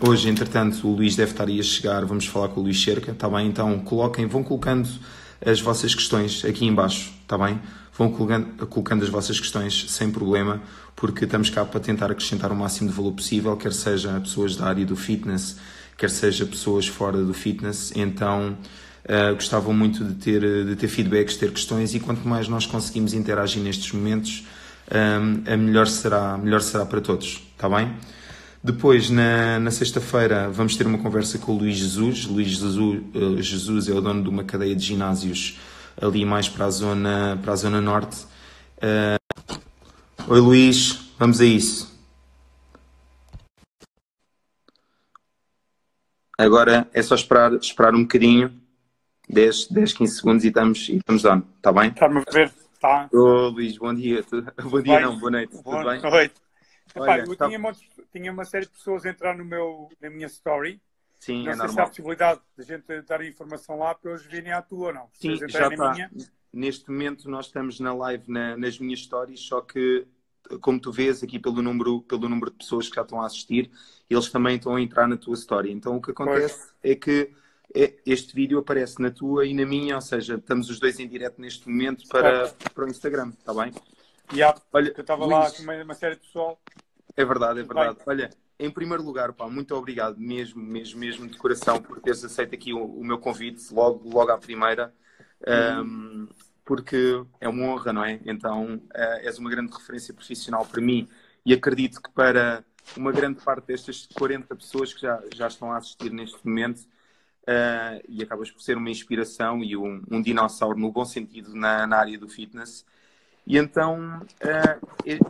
Hoje, entretanto, o Luís deve estar aí a chegar, vamos falar com o Luís Cerca, está bem? Então vão colocando as vossas questões aqui em baixo, está bem? Vão colocando as vossas questões sem problema, porque estamos cá para tentar acrescentar o máximo de valor possível, quer seja pessoas da área do fitness, quer seja pessoas fora do fitness. Então gostava muito de ter feedbacks, ter questões, e quanto mais nós conseguimos interagir nestes momentos, melhor será para todos, está bem? Depois, na sexta-feira, vamos ter uma conversa com o Luís Jesus. Luís Jesus é o dono de uma cadeia de ginásios ali mais para a zona norte. Oi Luís, vamos a isso. Agora é só esperar um bocadinho, 15 segundos, e estamos on, está bem? Está-me a ver? Tá. Ô Luís, bom dia. Bom dia não, boa noite. Boa Tudo bem? noite. Olha, eu tinha uma série de pessoas a entrar na minha story. Sim, não é sei se há normal. possibilidade de a gente dar informação lá para eles virem à tua ou não. Se Sim, eles já entrarem na está. minha. Neste momento nós estamos na live nas minhas stories, só que, como tu vês aqui pelo número de pessoas que já estão a assistir, eles também estão a entrar na tua story. Então o que acontece é que este vídeo aparece na tua e na minha, ou seja, estamos os dois em direto neste momento para o Instagram, está bem? Olha, eu estava lá com uma série de pessoal. É verdade, é verdade. Bem. Olha, em primeiro lugar, pá, muito obrigado mesmo de coração por teres aceito aqui o meu convite logo à primeira, porque é uma honra, não é? Então, és uma grande referência profissional para mim, e acredito que para uma grande parte destas 40 pessoas que já estão a assistir neste momento, e acabas por ser uma inspiração e um dinossauro no bom sentido na área do fitness. E então,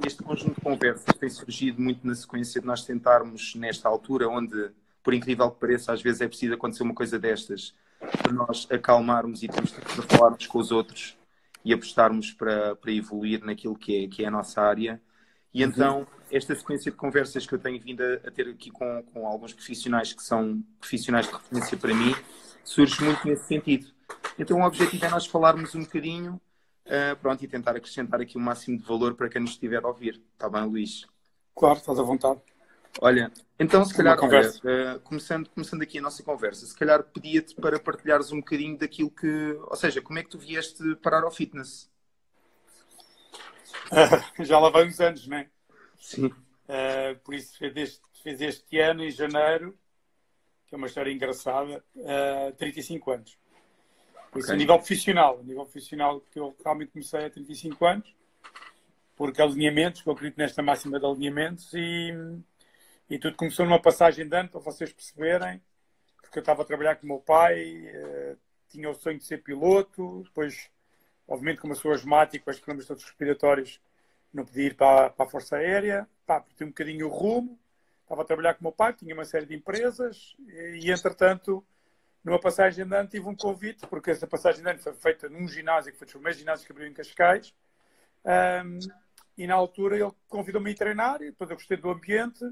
este conjunto de conversas tem surgido muito na sequência de nós tentarmos, nesta altura, onde, por incrível que pareça, às vezes é preciso acontecer uma coisa destas, para nós acalmarmos e termos tempo para falarmos com os outros e apostarmos para evoluir naquilo que é a nossa área. E então, esta sequência de conversas que eu tenho vindo a ter aqui com alguns profissionais que são profissionais de referência para mim, surge muito nesse sentido. Então, o objetivo é nós falarmos um bocadinho, pronto, e tentar acrescentar aqui o máximo de valor para quem nos estiver a ouvir. Está bem, Luís? Claro, estás à vontade. Olha, então se calhar, começando aqui a nossa conversa, se calhar pedia-te para partilhares um bocadinho daquilo que... Ou seja, como é que tu vieste parar ao fitness? Já lá vai uns anos, não é? Sim. Por isso fez este ano, em janeiro, que é uma história engraçada, 35 anos. Por isso, a nível profissional, que eu realmente comecei a 35 anos, porque alinhamentos, eu acredito nesta máxima de alinhamentos, e tudo começou numa passagem de ano, para vocês perceberem, porque eu estava a trabalhar com o meu pai, tinha o sonho de ser piloto, depois, obviamente, como eu sou asmático, com os problemas todos respiratórios, não podia ir para a Força Aérea, perdi um bocadinho o rumo, estava a trabalhar com o meu pai, tinha uma série de empresas, e entretanto, numa passagem de ano tive um convite, porque essa passagem de ano foi feita num ginásio, que foi dos primeiros ginásios que abriu em Cascais, e na altura ele convidou-me a ir treinar, e depois eu gostei do ambiente,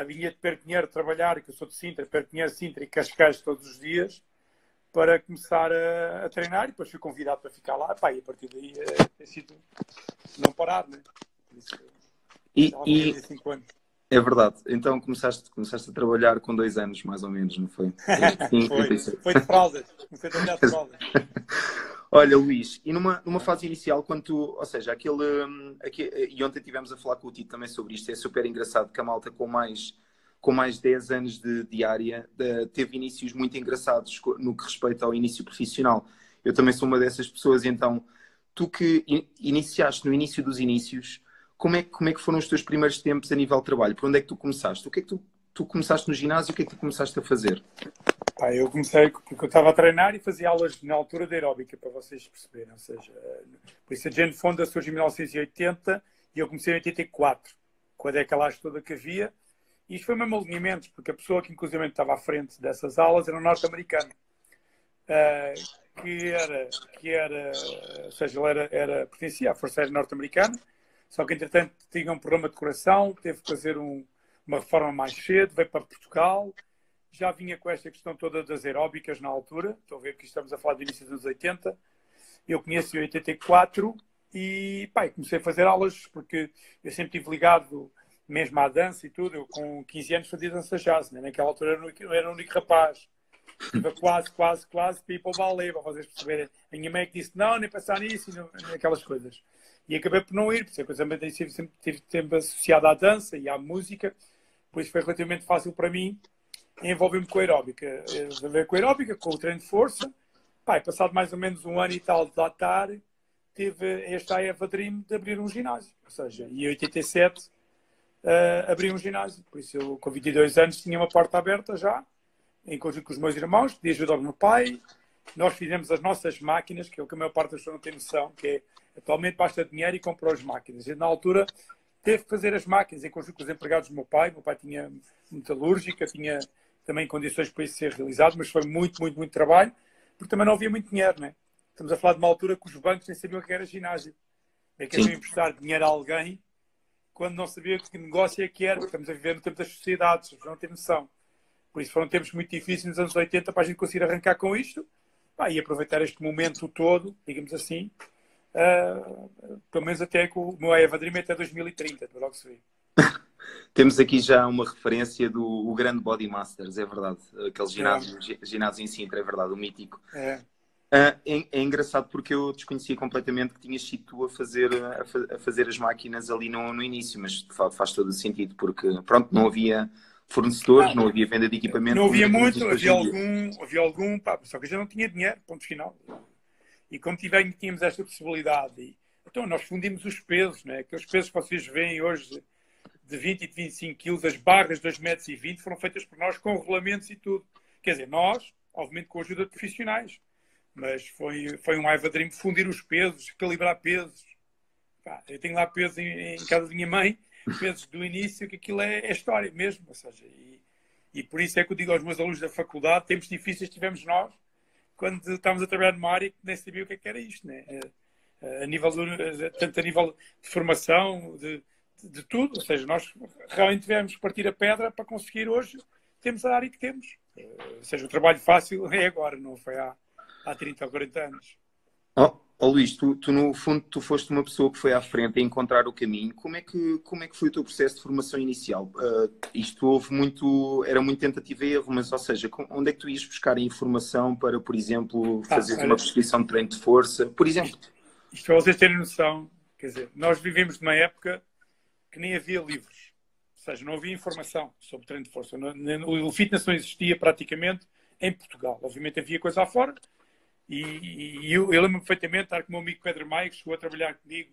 vinha de Perpignan trabalhar, que eu sou de Sintra, Perpignan, Sintra e Cascais todos os dias, para começar a treinar, e depois fui convidado para ficar lá, e a partir daí tem sido não parar, né? Por isso, E 5 anos. é verdade, então começaste a trabalhar com 2 anos, mais ou menos, não foi? Sim, foi de fraldas, comecei a trabalhar de fraldas. Olha, Luís, e numa fase inicial, quando tu, ou seja, e ontem estivemos a falar com o Tito também sobre isto, é super engraçado que a malta com mais 10 anos de área teve inícios muito engraçados no que respeita ao início profissional. Eu também sou uma dessas pessoas, então, tu que iniciaste no início dos inícios, como é que foram os teus primeiros tempos a nível de trabalho? Por onde é que tu começaste? O que é que tu começaste no ginásio? O que é que tu começaste a fazer? Eu comecei porque eu estava a treinar e fazia aulas na altura de aeróbica, para vocês perceberem. Ou seja, por isso a Jane Fonda surge em 1980 e eu comecei em 84, com a decalagem toda que havia. E isto foi mesmo alinhamentos, porque a pessoa que inclusive estava à frente dessas aulas era um norte-americano. Ou seja, ele pertencia à Força Aérea Norte-Americana, só que entretanto tinha um problema de coração, teve que fazer uma reforma mais cedo, veio para Portugal, já vinha com esta questão toda das aeróbicas na altura, estou a ver que estamos a falar do início dos anos 80, eu conheci em 84 e comecei a fazer aulas, porque eu sempre estive ligado mesmo à dança e tudo. Eu com 15 anos fazia dança jazz, né? Naquela altura eu era o único rapaz. Estive quase para ir para o balé, para vocês perceberem. A minha mãe que disse, não, nem pensar nisso, e não, aquelas coisas. E acabei por não ir, porque a coisa também sempre sempre associada à dança e à música, por isso foi relativamente fácil para mim envolver-me com a aeróbica. Envolver com a aeróbica, com o treino de força. Pai, passado mais ou menos um ano e tal de latar, tive esta Eva Dream de abrir um ginásio. Ou seja, em 87 abri um ginásio. Por isso eu, com 22 anos, tinha uma porta aberta já, em conjunto com os meus irmãos, pedi ajuda ao meu pai. Nós fizemos as nossas máquinas, que é o que a maior parte das pessoas não tem noção, que é atualmente basta dinheiro e comprou as máquinas. E na altura teve que fazer as máquinas em conjunto com os empregados do meu pai. O meu pai tinha metalúrgica, tinha também condições para isso ser realizado, mas foi muito, muito, muito trabalho, porque também não havia muito dinheiro, né? Estamos a falar de uma altura que os bancos nem sabiam o que era ginásio. É que haviam emprestar dinheiro a alguém quando não sabia que negócio é que era, porque estamos a viver no tempo das sociedades, não tem noção. Por isso foram tempos muito difíceis nos anos 80 para a gente conseguir arrancar com isto e aproveitar este momento todo, digamos assim, pelo menos até com o meu Eva Dream até 2030, para logo se ver. Temos aqui já uma referência do o grande Body Masters, é verdade. Aquele ginásio em Sintra, é verdade, o mítico. É engraçado porque eu desconhecia completamente que tinhas sido tu a fazer as máquinas ali no início, mas faz todo o sentido, porque pronto, não havia fornecedores, não havia venda de equipamento. Não havia muito, havia algum, só que a gente não tinha dinheiro, ponto final. E como tínhamos esta possibilidade, então nós fundimos os pesos, né? Aqueles pesos que vocês veem hoje de 20 e de 25 quilos, as barras de 2,20 m foram feitas por nós com regulamentos e tudo. Quer dizer, nós, obviamente com a ajuda de profissionais, mas foi um Eva Dream fundir os pesos, calibrar pesos. Eu tenho lá pesos em casa da minha mãe, pesos do início, que aquilo é história mesmo. Ou seja, e por isso é que eu digo aos meus alunos da faculdade, tempos difíceis tivemos nós, quando estávamos a trabalhar numa área que nem sabia o que era isto, né? Tanto a nível de formação, de tudo. Ou seja, nós realmente tivemos que partir a pedra para conseguir hoje, temos a área que temos. Ou seja, o trabalho fácil é agora, não foi há 30 ou 40 anos. Luís, tu no fundo tu foste uma pessoa que foi à frente a encontrar o caminho. Como é que foi o teu processo de formação inicial? Era muito tentativa e erro, mas ou seja, onde é que tu ias buscar a informação para, por exemplo, fazer uma prescrição de treino de força? Por exemplo. Isto para vocês terem noção, quer dizer, nós vivemos numa época que nem havia livros. Ou seja, não havia informação sobre treino de força. O fitness não existia praticamente em Portugal. Obviamente havia coisa lá fora. E eu lembro-me perfeitamente de estar com o meu amigo Pedro Maia, que chegou a trabalhar comigo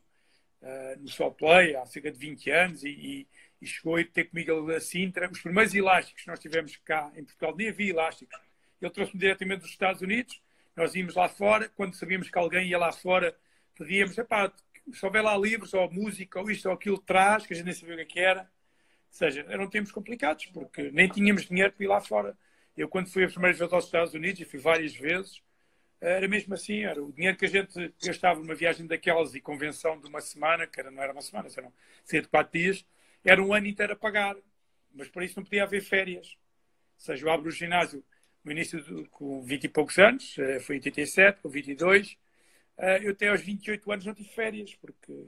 no Sol Play há cerca de 20 anos e chegou a ter comigo a Sintra. Os primeiros elásticos que nós tivemos cá em Portugal, nem havia elásticos. Ele trouxe-me diretamente dos Estados Unidos. Nós íamos lá fora, quando sabíamos que alguém ia lá fora, pedíamos, se houver lá livros ou música ou isto ou aquilo traz, que a gente nem sabia o que era. Ou seja, eram tempos complicados, porque nem tínhamos dinheiro para ir lá fora. Eu, quando fui a primeira vez aos Estados Unidos, e fui várias vezes, era mesmo assim, era o dinheiro que a gente gastava numa viagem daquelas e convenção de uma semana, que não era uma semana, eram cerca de 4 dias, era um ano inteiro a pagar, mas para isso não podia haver férias. Ou seja, eu abro o ginásio no início com 20 e poucos anos, foi em 87, com 22, eu até aos 28 anos não tive férias, porque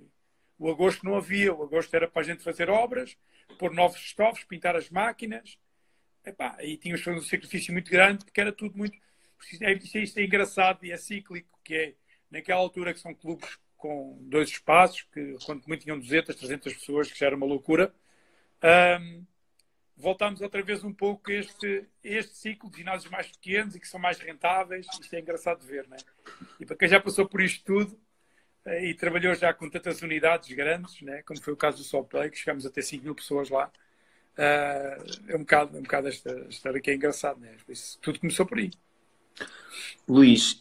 o agosto não havia, o agosto era para a gente fazer obras, pôr novos estofos, pintar as máquinas, e tínhamos que fazer um sacrifício muito grande, porque era tudo muito... Isto é engraçado e é cíclico, que é naquela altura que são clubes com 2 espaços, que quando muito tinham 200, 300 pessoas, que já era uma loucura. Voltámos outra vez um pouco a este ciclo de ginásios mais pequenos e que são mais rentáveis. Isto é engraçado de ver, não é? E para quem já passou por isto tudo e trabalhou já com tantas unidades grandes, né, como foi o caso do Sol Play, que chegamos a ter 5 mil pessoas lá, é um bocado esta história que é engraçado, né? Isso, tudo começou por aí. Luís,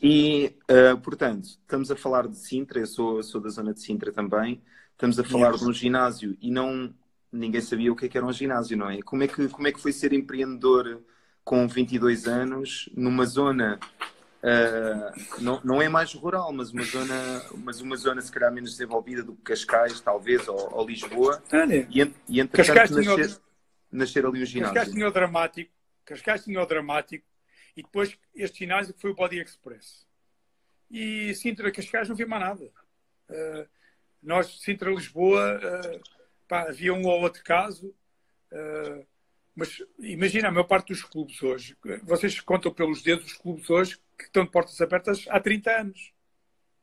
portanto, estamos a falar de Sintra, eu sou da zona de Sintra também, estamos a falar de um ginásio e ninguém sabia o que era um ginásio, não é? Como é que foi ser empreendedor com 22 anos, numa zona, não é mais rural, mas uma zona se calhar menos desenvolvida do que Cascais, talvez, ou Lisboa, e entretanto nascer ali um ginásio. Cascais tinha o dramático, e depois este ginásio foi o Body Express. E Sintra Cascais não vi mais nada. Nós, Sintra Lisboa, pá, havia um ou outro caso, mas imagina a maior parte dos clubes hoje. Vocês contam pelos dedos os clubes hoje que estão de portas abertas há 30 anos.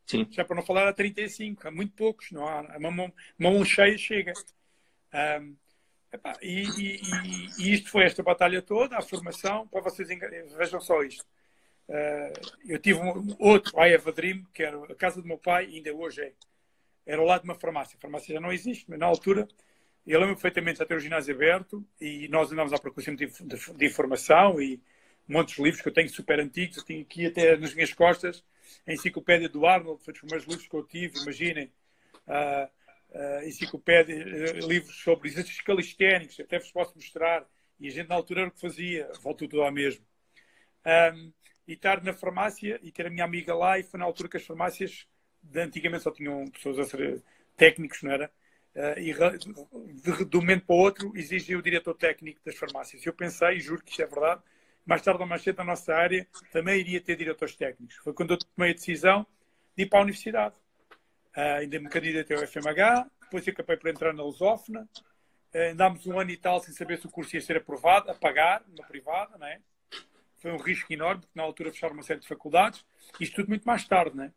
Sim. Já para não falar há 35, há muito poucos. Não há, uma mão cheia chega. Epá, e isto foi esta batalha toda, a formação, para vocês vejam só isto. Eu tive outro I Have a Dream, que era a casa do meu pai, e ainda hoje é. Era ao lado de uma farmácia. A farmácia já não existe, mas na altura, eu lembro perfeitamente de ter o ginásio aberto e nós andámos à procura sempre de informação e montes de livros que eu tenho super antigos. Eu tenho aqui até nas minhas costas a enciclopédia do Arnold, foi dos primeiros livros que eu tive, imaginem. Enciclopédia, livros sobre exercícios calisténicos, até vos posso mostrar. E a gente na altura era o que fazia, voltou tudo ao mesmo. E estar na farmácia e ter a minha amiga lá, e foi na altura que as farmácias de antigamente só tinham pessoas a ser técnicos, não era? E de um momento para o outro exigia o diretor técnico das farmácias. Eu pensei, e juro que isto é verdade, mais tarde ou mais cedo na nossa área também iria ter diretores técnicos. Foi quando eu tomei a decisão de ir para a universidade. Ainda me candidatei ao FMH, depois acabei por entrar na Lusófona. Andámos um ano e tal sem saber se o curso ia ser aprovado, a pagar, numa privada, não é? Foi um risco enorme, porque na altura fecharam uma série de faculdades. Isto tudo muito mais tarde, não é?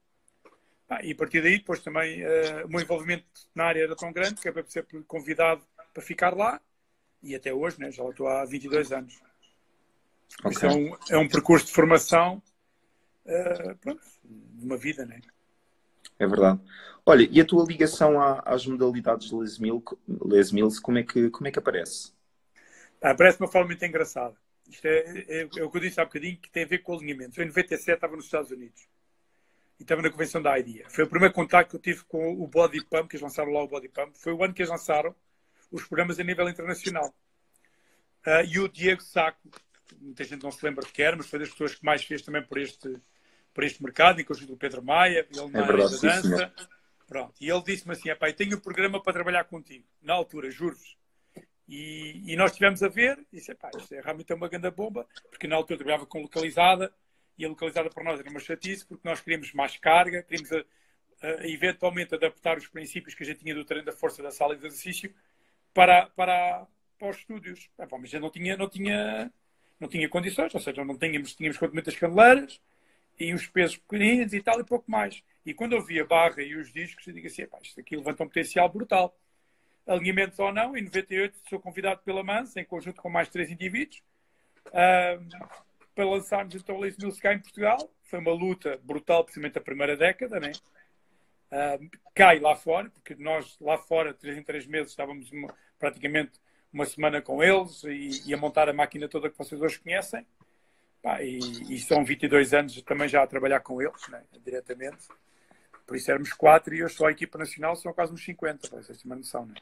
E a partir daí, depois também, o meu envolvimento na área era tão grande que acabei por ser convidado para ficar lá. E até hoje, né? Já lá estou há 22 anos. Okay. Isto é um percurso de formação, pronto, de uma vida, né? É verdade. Olha, e a tua ligação às modalidades de Les Mills, como é que aparece? Aparece de uma forma muito engraçada. Isto é o que eu disse há bocadinho, que tem a ver com alinhamento. Eu, em 97, estava nos Estados Unidos. E estava na convenção da IDEA. Foi o primeiro contacto que eu tive com o Body Pump, que eles lançaram lá o Body Pump. Foi o ano que eles lançaram os programas a nível internacional. E o Diego Sacco, muita gente não se lembra de que era, mas foi das pessoas que mais fez também por este mercado, em conjunto com o Pedro Maia, ele na área da dança. Pronto. E ele disse-me assim, eu tenho um programa para trabalhar contigo. Na altura, juro-vos. E nós estivemos a ver, e disse, isto é realmente uma grande bomba, porque na altura eu trabalhava com localizada, e a localizada para nós era uma chatice, porque nós queríamos mais carga, queríamos eventualmente adaptar os princípios que a gente tinha do treino da força da sala de exercício para os estúdios. Mas a gente não tinha condições, ou seja, tínhamos muitas caneleiras, e os pesos pequeninos e tal, e pouco mais. E quando eu vi a barra e os discos, eu digo assim, isto aqui levanta um potencial brutal. Alinhamentos ou não, em 98 sou convidado pela Mans, em conjunto com mais 3 indivíduos, para lançarmos então o Les Mills cá em Portugal. Foi uma luta brutal, precisamente a primeira década, né? Cai lá fora, porque nós lá fora, 3 em 3 meses, estávamos praticamente uma semana com eles e a montar a máquina toda que vocês hoje conhecem. E são 22 anos também já a trabalhar com eles, né? Diretamente. Por isso éramos 4 e eu sou a equipa nacional, são quase uns 50, para vocês terem uma noção, né?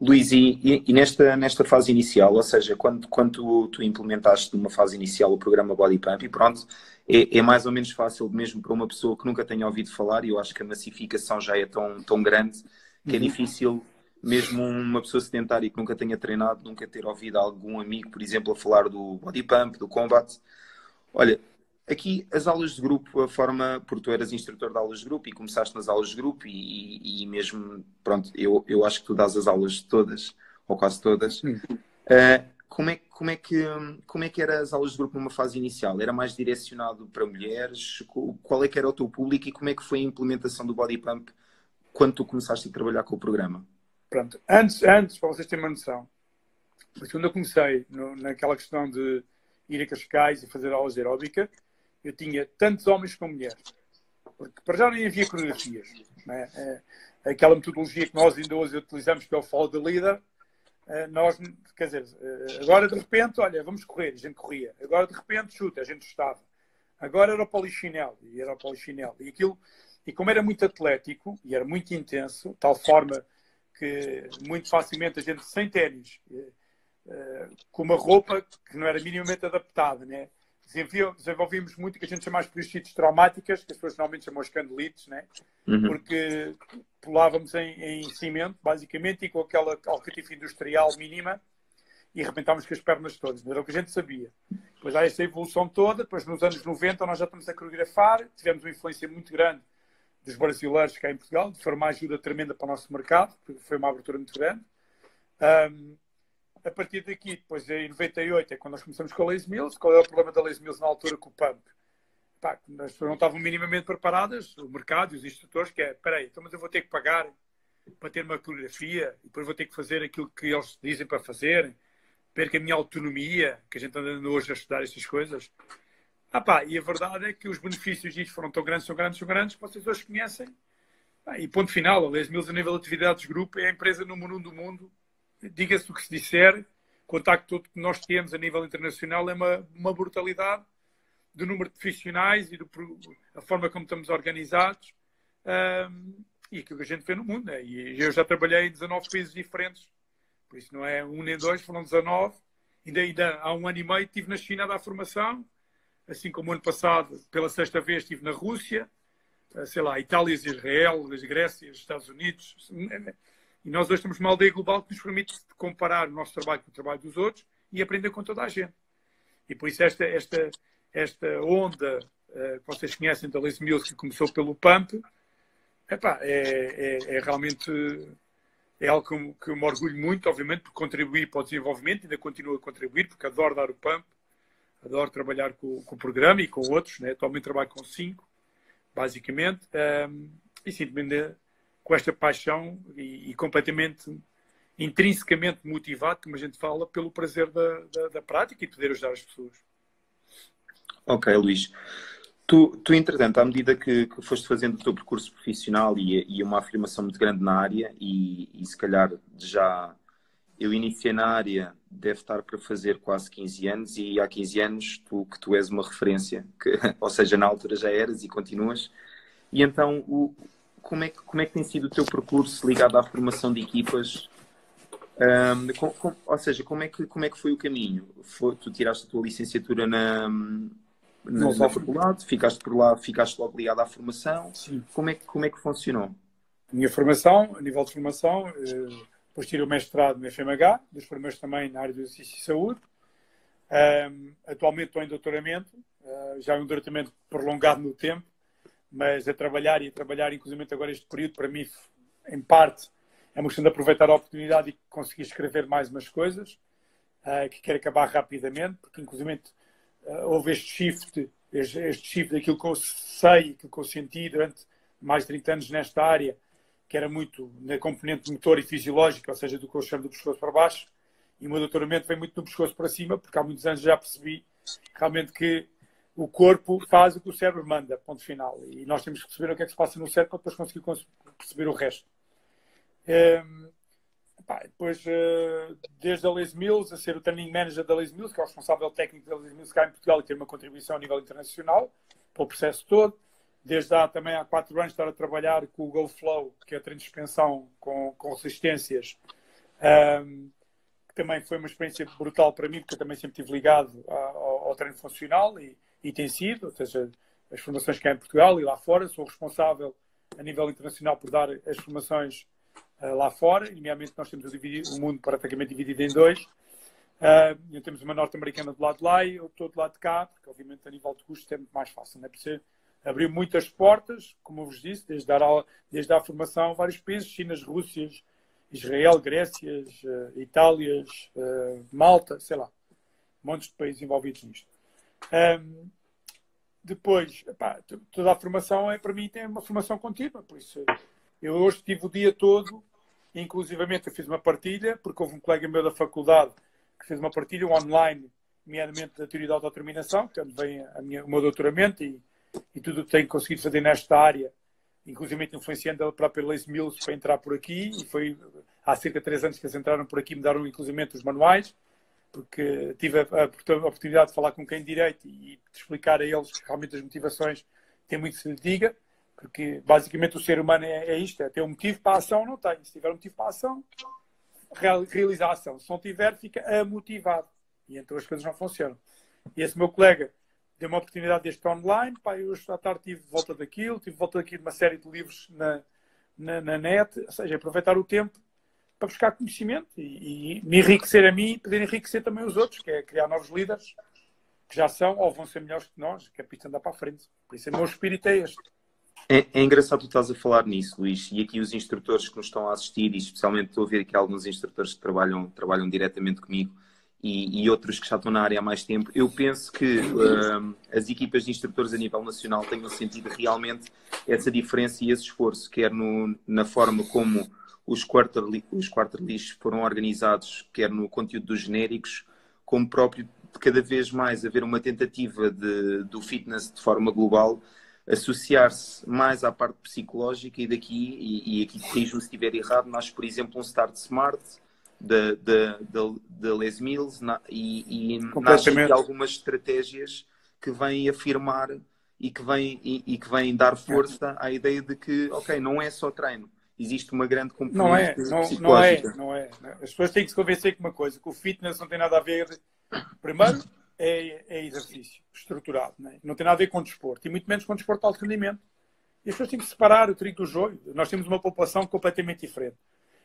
Luís, e nesta fase inicial, ou seja, quando tu implementaste numa fase inicial o programa Body Pump, e pronto, é mais ou menos fácil mesmo para uma pessoa que nunca tenha ouvido falar, e eu acho que a massificação já é tão grande que é difícil, mesmo uma pessoa sedentária que nunca tenha treinado, nunca ter ouvido algum amigo, por exemplo, a falar do Body Pump, do Combat. Olha, aqui as aulas de grupo, a forma, porque tu eras instrutor de aulas de grupo e começaste nas aulas de grupo e mesmo, pronto, eu acho que tu dás as aulas todas, ou quase todas. Como é que eram as aulas de grupo numa fase inicial? Era mais direcionado para mulheres? Qual é que era o teu público e como é que foi a implementação do Body Pump quando tu começaste a trabalhar com o programa? Pronto, antes, para vocês terem uma noção, quando eu comecei naquela questão de ir a Cascais e fazer aulas de aeróbica, eu tinha tantos homens como mulheres. Porque para já nem havia coreografias. Né? Aquela metodologia que nós ainda hoje utilizamos, que é o Follow the Leader, nós, quer dizer, agora de repente, olha, vamos correr, a gente corria. Agora de repente, chuta, a gente chutava. Agora era o polichinelo, e como era muito atlético e era muito intenso, de tal forma que muito facilmente a gente sem ténis, com uma roupa que não era minimamente adaptada, né? Desenvolvíamos muito o que a gente chama as periostite traumáticas, que as pessoas normalmente chamam as candelites, né? Porque pulávamos em cimento, basicamente, e com aquela alcatifa industrial mínima, e arrebentávamos com as pernas todas. Não era o que a gente sabia. Depois há esta evolução toda, depois nos anos 90 nós já estamos a coreografar, tivemos uma influência muito grande dos brasileiros cá em Portugal, foi uma ajuda tremenda para o nosso mercado, porque foi uma abertura muito grande. A partir daqui, depois em 98, é quando nós começamos com a Lazy Mills. Qual é o problema da Lazy Mills na altura com o pump? Pá, as pessoas não estavam minimamente preparadas, o mercado e os instrutores, que é, espera aí, então, mas eu vou ter que pagar para ter uma coreografia, e depois vou ter que fazer aquilo que eles dizem para fazer, perco a minha autonomia, que a gente anda hoje a estudar estas coisas. E a verdade é que os benefícios disto foram tão grandes, que vocês hoje conhecem. E ponto final, a Lazy Mills, a nível de atividades de grupo, é a empresa número 1 do mundo. Diga-se o que se disser, o contacto todo que nós temos a nível internacional é uma brutalidade do número de profissionais e da forma como estamos organizados e aquilo que a gente vê no mundo. Né? E eu já trabalhei em 19 países diferentes, por isso não é um nem dois, foram 19. Ainda há um ano e meio estive na China a dar formação, assim como o ano passado, pela sexta vez, estive na Rússia, sei lá, Itália, Israel, Grécia, Estados Unidos. E nós hoje temos uma aldeia global que nos permite comparar o nosso trabalho com o trabalho dos outros e aprender com toda a gente. E por isso esta onda que vocês conhecem da Lazy Mills, que começou pelo Pump, é realmente algo que eu me orgulho muito, obviamente, por contribuir para o desenvolvimento, ainda continuo a contribuir, porque adoro dar o Pump, adoro trabalhar com o programa e com outros, né? Atualmente trabalho com 5, basicamente, e sinto-me com esta paixão e completamente, intrinsecamente motivado, como a gente fala, pelo prazer da prática e poder ajudar as pessoas. Ok, Luís. Tu entretanto, à medida que foste fazendo o teu percurso profissional e uma afirmação muito grande na área, e se calhar já eu iniciei na área, deve estar para fazer quase 15 anos, e há 15 anos que tu és uma referência, ou seja, na altura já eras e continuas. E então, como é que tem sido o teu percurso ligado à formação de equipas? Ou seja, como é que foi o caminho? Tu tiraste a tua licenciatura na faculdade, ficaste por lá, ficaste logo ligado à formação. Sim. Como é que funcionou? A minha formação, a nível de formação, depois tirei o mestrado no FMH, dos primeiros também na área do exercício e saúde. Atualmente estou em doutoramento, já é um doutoramento prolongado no tempo, mas a trabalhar, inclusive agora este período, para mim, em parte, é uma questão de aproveitar a oportunidade e conseguir escrever mais umas coisas, que quero acabar rapidamente, porque inclusive houve este shift daquilo que eu sei, aquilo que eu senti durante mais de 30 anos nesta área, que era muito na componente motor e fisiológica, ou seja, do que eu chamo do pescoço para baixo, e o meu doutoramento vem muito do pescoço para cima, porque há muitos anos já percebi realmente que o corpo faz o que o cérebro manda, ponto final. E nós temos que perceber o que é que se passa no cérebro para depois conseguir perceber o resto. Depois, desde a Lazy Mills, a ser o training manager da Lazy Mills, que é o responsável técnico da Lazy Mills cá em Portugal e ter uma contribuição a nível internacional para o processo todo. Desde também há 4 anos estar a trabalhar com o Go Flow, que é treino de suspensão com resistências, que também foi uma experiência brutal para mim, porque eu também sempre estive ligado ao treino funcional e tem sido, ou seja, as formações cá em Portugal e lá fora. Sou responsável a nível internacional por dar as formações lá fora, e nomeadamente nós temos o mundo praticamente dividido em 2. Temos uma norte-americana do lado de lá e eu estou do lado de cá, porque obviamente a nível de custo é muito mais fácil, não é? Por isso abriu muitas portas, como eu vos disse, desde a formação a vários países, China, Rússias, Israel, Grécia, Itália, Malta, sei lá, montes de países envolvidos nisto. Depois, toda a formação para mim tem uma formação contínua, por isso eu hoje tive o dia todo, inclusivamente eu fiz uma partilha, porque houve um colega meu da faculdade que fez uma partilha online, nomeadamente da teoria da autodeterminação, que vem o meu doutoramento e tudo o que tenho conseguido fazer nesta área, inclusive influenciando a própria Lazy Mills para entrar por aqui, e foi há cerca de 3 anos que eles entraram por aqui e me deram inclusive os manuais, porque tive a oportunidade de falar com quem direito e de explicar a eles que realmente as motivações têm muito que se lhe diga, porque basicamente o ser humano é isto, é ter um motivo para a ação ou não tem. Se tiver um motivo para a ação, realiza a ação. Se não tiver, fica amotivado. E então as coisas não funcionam. E esse meu colega deu uma oportunidade deste online, eu hoje à tarde tive volta daquilo, tive volta daqui de uma série de livros na net, ou seja, aproveitar o tempo para buscar conhecimento e me enriquecer a mim e poder enriquecer também os outros, que é criar novos líderes que já são ou vão ser melhores que nós, que é para isto andar para a frente. Por isso o meu espírito é este. É engraçado tu estás a falar nisso, Luís, e aqui os instrutores que nos estão a assistir, e especialmente estou a ver aqui alguns instrutores que trabalham diretamente comigo e outros que já estão na área há mais tempo. Eu penso que as equipas de instrutores a nível nacional tenham sentido realmente essa diferença e esse esforço, quer na forma como os quarterlies foram organizados, quer no conteúdo dos genéricos, como próprio de cada vez mais haver uma tentativa do fitness de forma global associar-se mais à parte psicológica e daqui, e aqui corrijo-me se estiver errado, nasce, por exemplo, um Start Smart da Les Mills e nasce aqui algumas estratégias que vêm afirmar e que vêm dar força à ideia de que, ok, não é só treino, existe uma grande componente psicológica. Não é. As pessoas têm que se convencer com uma coisa, que o fitness não tem nada a ver, primeiro, é exercício estruturado, não tem nada a ver com desporto, e muito menos com desporto de alto rendimento. E as pessoas têm que separar o trigo do joio. Nós temos uma população completamente diferente.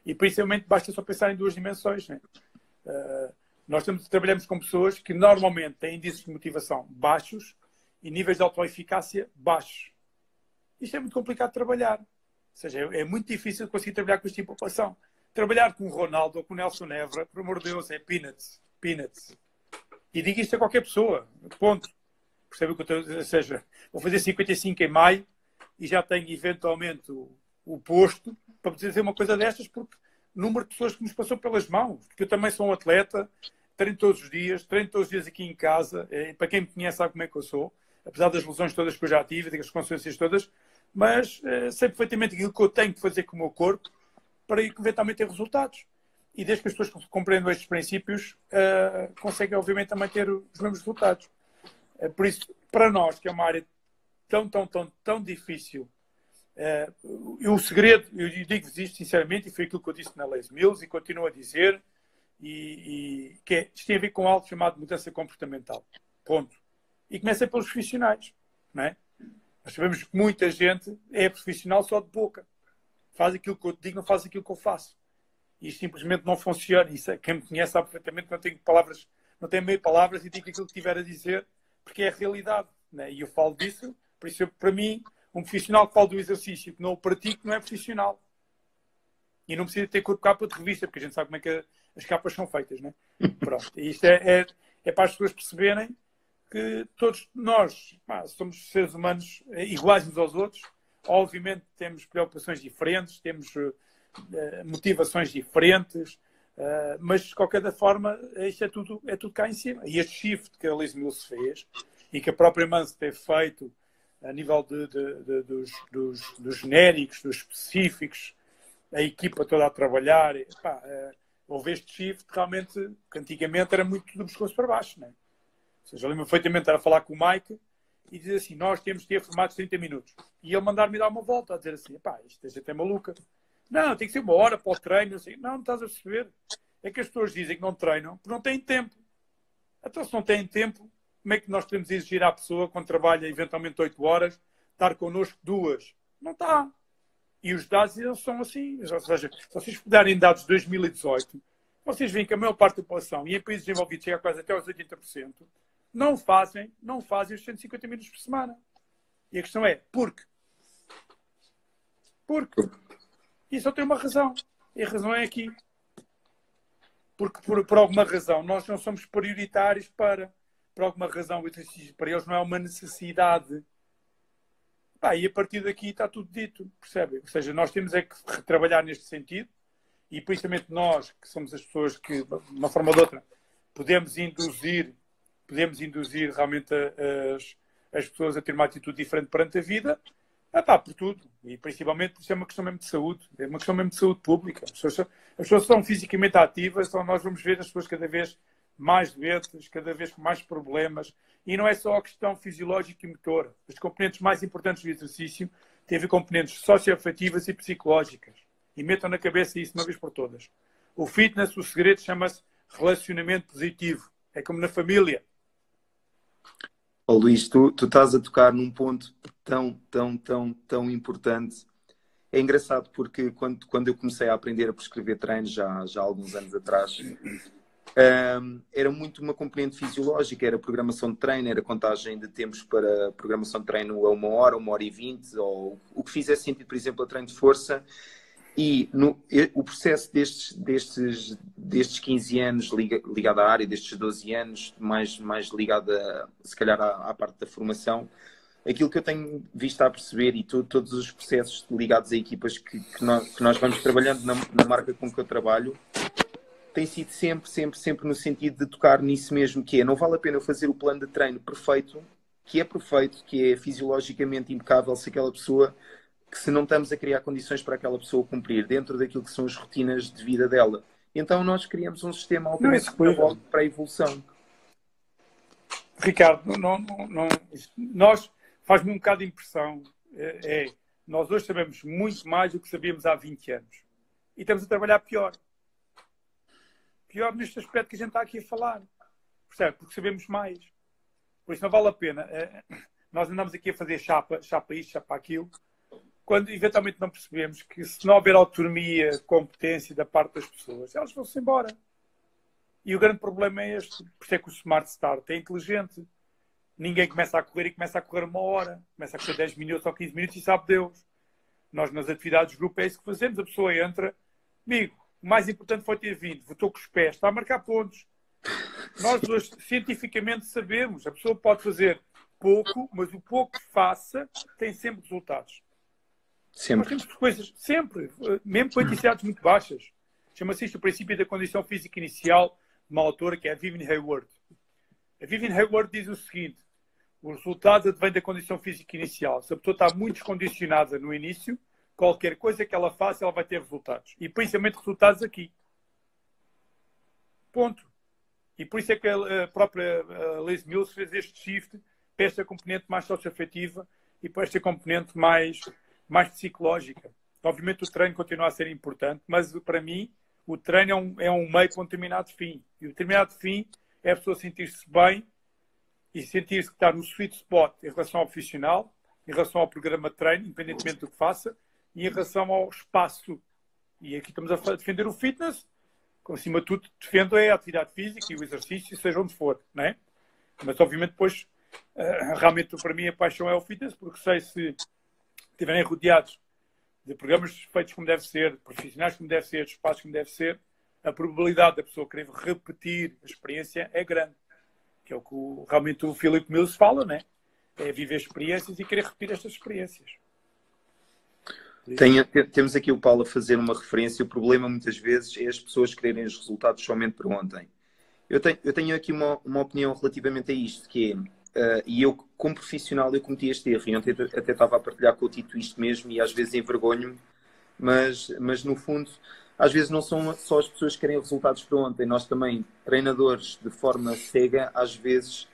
E principalmente basta só pensar em duas dimensões. Nós trabalhamos com pessoas que normalmente têm índices de motivação baixos e níveis de autoeficácia baixos. Isto é muito complicado de trabalhar. Ou seja, é muito difícil conseguir trabalhar com este tipo de população. Trabalhar com o Ronaldo ou com o Nelson Évora, por amor de Deus, é peanuts. Peanuts. E digo isto a qualquer pessoa. Ponto. Percebe o que eu estou a dizer? Ou seja, vou fazer 55 em maio e já tenho eventualmente o posto para dizer uma coisa destas, porque o número de pessoas que nos passou pelas mãos. Porque eu também sou um atleta, treino todos os dias aqui em casa. Para quem me conhece sabe como é que eu sou. Apesar das lesões todas que eu já tive, das consequências todas, mas sei perfeitamente aquilo que eu tenho que fazer com o meu corpo para eventualmente ter resultados. E desde que as pessoas compreendam estes princípios, conseguem, obviamente, também ter os mesmos resultados. Por isso, para nós, que é uma área tão difícil, o segredo, eu digo-vos isto sinceramente, e foi aquilo que eu disse na Les Mills e continuo a dizer, que isto tem a ver com algo chamado mudança comportamental. Ponto. E começa pelos profissionais. Não é? Nós sabemos que muita gente é profissional só de boca. Faz aquilo que eu digo, não faz aquilo que eu faço. E isto simplesmente não funciona. Quem me conhece sabe perfeitamente que não tenho palavras, não tenho meio palavras e digo aquilo que tiver a dizer, porque é a realidade. Né? E eu falo disso, por isso, para mim, um profissional que fala do exercício que não o pratica não é profissional. E não precisa ter capa de revista, porque a gente sabe como é que as capas são feitas. Né? Pronto. E isto é para as pessoas perceberem que todos nós somos seres humanos iguais uns aos outros. Obviamente temos preocupações diferentes, temos motivações diferentes, mas de qualquer forma isto é tudo cá em cima. E este shift que a Les Mills fez e que a própria Manso teve feito a nível dos genéricos, dos específicos, a equipa toda a trabalhar, houve este shift realmente que antigamente era muito do pescoço para baixo. Não é? Ou seja, eu lembro perfeitamente de estar a falar com o Mike e dizer assim, nós temos que ter formatos de 30 minutos. E ele mandar-me dar uma volta, a dizer assim, isto é gente maluca. Não, tem que ser uma hora para o treino. Assim. Não estás a perceber. É que as pessoas dizem que não treinam porque não têm tempo. Então, se não têm tempo, como é que nós podemos exigir à pessoa, quando trabalha eventualmente 8 horas, estar connosco 2? Não está. E os dados eles são assim. Ou seja, se vocês puderem dados de 2018, vocês veem que a maior parte da população, e em países desenvolvidos chega quase até aos 80%, não fazem os 150 minutos por semana. E a questão é, porquê? Porque isso só tem uma razão. E a razão é aqui. Porque, por alguma razão, nós não somos prioritários por alguma razão, o exercício para eles não é uma necessidade. E a partir daqui está tudo dito, percebe? Ou seja, nós temos é que trabalhar neste sentido e principalmente nós, que somos as pessoas que, de uma forma ou de outra, podemos induzir realmente as pessoas a ter uma atitude diferente perante a vida, por tudo. E principalmente isso é uma questão mesmo de saúde. É uma questão mesmo de saúde pública. As pessoas são fisicamente ativas, então nós vamos ver as pessoas cada vez mais doentes, cada vez com mais problemas. E não é só a questão fisiológica e motora. As componentes mais importantes do exercício têm a ver com componentes socioafetivas e psicológicas. E metam na cabeça isso uma vez por todas. O fitness, o segredo chama-se relacionamento positivo. É como na família. Luís, tu estás a tocar num ponto tão importante. É engraçado porque quando eu comecei a aprender a prescrever treinos já há alguns anos atrás, era muito uma componente fisiológica, era programação de treino, era contagem de tempos para programação de treino a 1 hora, 1 hora e 20, ou o que fizesse sentido, por exemplo, a treino de força. E o processo destes 15 anos ligado à área, destes 12 anos, mais ligado, se calhar, à parte da formação, aquilo que eu tenho visto a perceber e todos os processos ligados a equipas que nós vamos trabalhando na marca com que eu trabalho, tem sido sempre no sentido de tocar nisso mesmo, que é, não vale a pena eu fazer o plano de treino perfeito, que é fisiologicamente impecável, se aquela pessoa, que se não estamos a criar condições para aquela pessoa cumprir dentro daquilo que são as rotinas de vida dela. Então nós criamos um sistema altamente metabólico para a evolução. Ricardo, nós faz-me um bocado de impressão. Nós hoje sabemos muito mais do que sabíamos há 20 anos. E estamos a trabalhar pior. Pior neste aspecto que a gente está aqui a falar. Percebe? Porque sabemos mais. Por isso não vale a pena. Nós andamos aqui a fazer chapa isto, chapa aquilo, quando eventualmente não percebemos que se não houver autonomia, competência da parte das pessoas, elas vão-se embora. E o grande problema é este. Por isso é que o Smart Start é inteligente. Ninguém começa a correr e começa a correr 1 hora. Começa a correr 10 minutos ou 15 minutos e sabe Deus. Nós nas atividades de grupo é isso que fazemos. A pessoa entra, amigo, o mais importante foi ter vindo, votou com os pés, está a marcar pontos. Nós hoje, cientificamente, sabemos. A pessoa pode fazer pouco, mas o pouco que faça tem sempre resultados. Sempre. Nós temos coisas, sempre, mesmo com intensidades muito baixas. Chama-se isto o princípio da condição física inicial de uma autora que é a Vivian Hayward. A Vivian Hayward diz o seguinte: o resultado advém da condição física inicial. Se a pessoa está muito descondicionada no início, qualquer coisa que ela faça, ela vai ter resultados. E principalmente resultados aqui. Ponto. E por isso é que a própria Liz Mills fez este shift para esta componente mais socioafetiva e para esta componente mais psicológica. Obviamente o treino continua a ser importante, mas para mim o treino é um meio com um determinado fim. E o determinado fim é a pessoa sentir-se bem e sentir-se que está no sweet spot em relação ao profissional, em relação ao programa de treino, independentemente do que faça, e em relação ao espaço. E aqui estamos a defender o fitness, acima de tudo defendo a atividade física e o exercício, seja onde for, não é? Mas obviamente depois, realmente para mim a paixão é o fitness, porque sei se estiverem rodeados de programas feitos como deve ser, profissionais como deve ser, de espaços como deve ser, a probabilidade da pessoa querer repetir a experiência é grande. Que é o que realmente o Philip Mills fala, né? É viver experiências e querer repetir estas experiências. Temos aqui o Paulo a fazer uma referência. O problema muitas vezes é as pessoas quererem os resultados somente para ontem. Eu tenho aqui uma opinião relativamente a isto, que é, e eu como profissional eu cometi este erro, e ontem até estava a partilhar com o Tito isto mesmo, e às vezes envergonho-me, mas no fundo, às vezes não são só as pessoas que querem resultados para ontem, nós também, treinadores de forma cega, às vezes,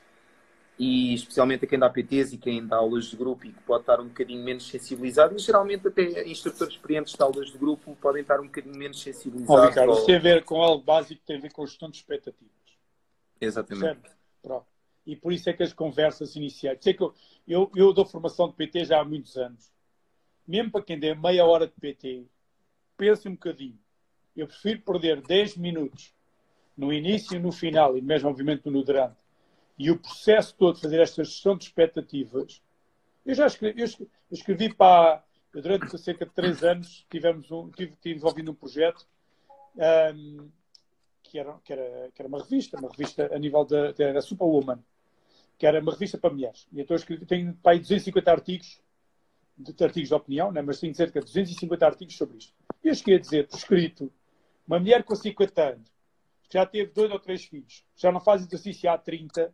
e especialmente a quem dá PTs e quem dá aulas de grupo e que pode estar um bocadinho menos sensibilizado, e geralmente até instrutores experientes de aulas de grupo podem estar um bocadinho menos sensibilizados. Ricardo, isso tem a ver com algo básico, tem a ver com gestão de expectativas. Exatamente. Certo? Pronto. E por isso é que as conversas iniciais... Sei que eu dou formação de PT já há muitos anos. Mesmo para quem dê meia hora de PT, pense um bocadinho. Eu prefiro perder 10 minutos no início e no final, e mesmo, obviamente, no durante. E o processo todo de fazer esta gestão de expectativas... Eu já escrevi para... durante cerca de 3 anos, estive envolvido num projeto que era uma revista a nível da Superwoman, que era uma revista para mulheres. E então eu tenho para aí 250 artigos de opinião, né? Mas tenho cerca de 250 artigos sobre isto. E eu cheguei a dizer, por escrito, uma mulher com 50 anos, que já teve 2 ou 3 filhos, já não faz exercício há 30,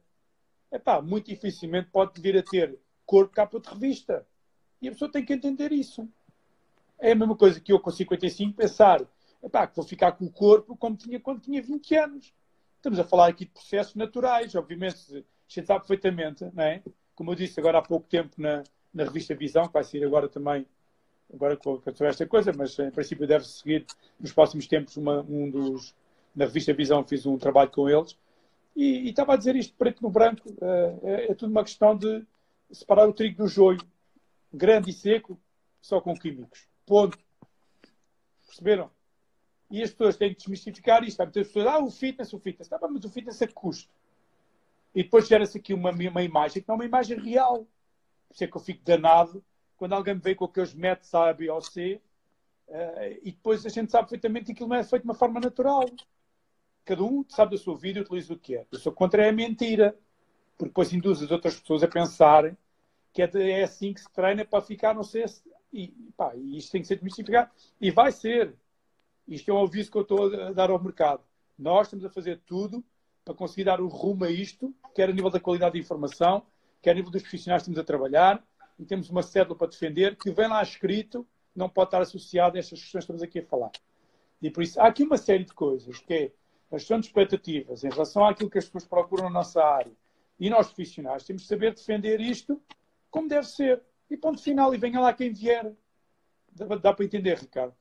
muito dificilmente pode vir a ter corpo capa de revista. E a pessoa tem que entender isso. É a mesma coisa que eu com 55 pensar que vou ficar com o corpo como tinha quando tinha 20 anos. Estamos a falar aqui de processos naturais, obviamente, a gente sabe perfeitamente, não é? Como eu disse agora há pouco tempo na revista Visão, que vai sair agora também, agora com esta coisa, mas em princípio deve seguir nos próximos tempos na revista Visão fiz um trabalho com eles, e estava a dizer isto preto no branco, é tudo uma questão de separar o trigo do joio, grande e seco, só com químicos. Ponto. Perceberam? E as pessoas têm que desmistificar isto. Há muitas pessoas, o fitness. Tá, mas o fitness a que custo? E depois gera-se aqui uma imagem que não é uma imagem real. Por isso é que eu fico danado quando alguém me vem com aqueles métodos A, B ou C, e depois a gente sabe perfeitamente que aquilo não é feito de uma forma natural. Cada um sabe da sua vida e utiliza o que é. Eu sou contra a mentira, porque depois induz as outras pessoas a pensarem que é assim que se treina para ficar, não sei se... E isto tem que ser desmistificado. E vai ser. Isto é um aviso que eu estou a dar ao mercado. Nós estamos a fazer tudo para conseguir dar o rumo a isto, quer a nível da qualidade de informação, quer a nível dos profissionais que estamos a trabalhar, e temos uma cédula para defender que vem lá escrito, não pode estar associado a estas questões que estamos aqui a falar. E por isso, há aqui uma série de coisas, que é a gestão de expectativas em relação àquilo que as pessoas procuram na nossa área. E nós, profissionais, temos de saber defender isto como deve ser. E ponto final, e venha lá quem vier. Dá para entender, Ricardo?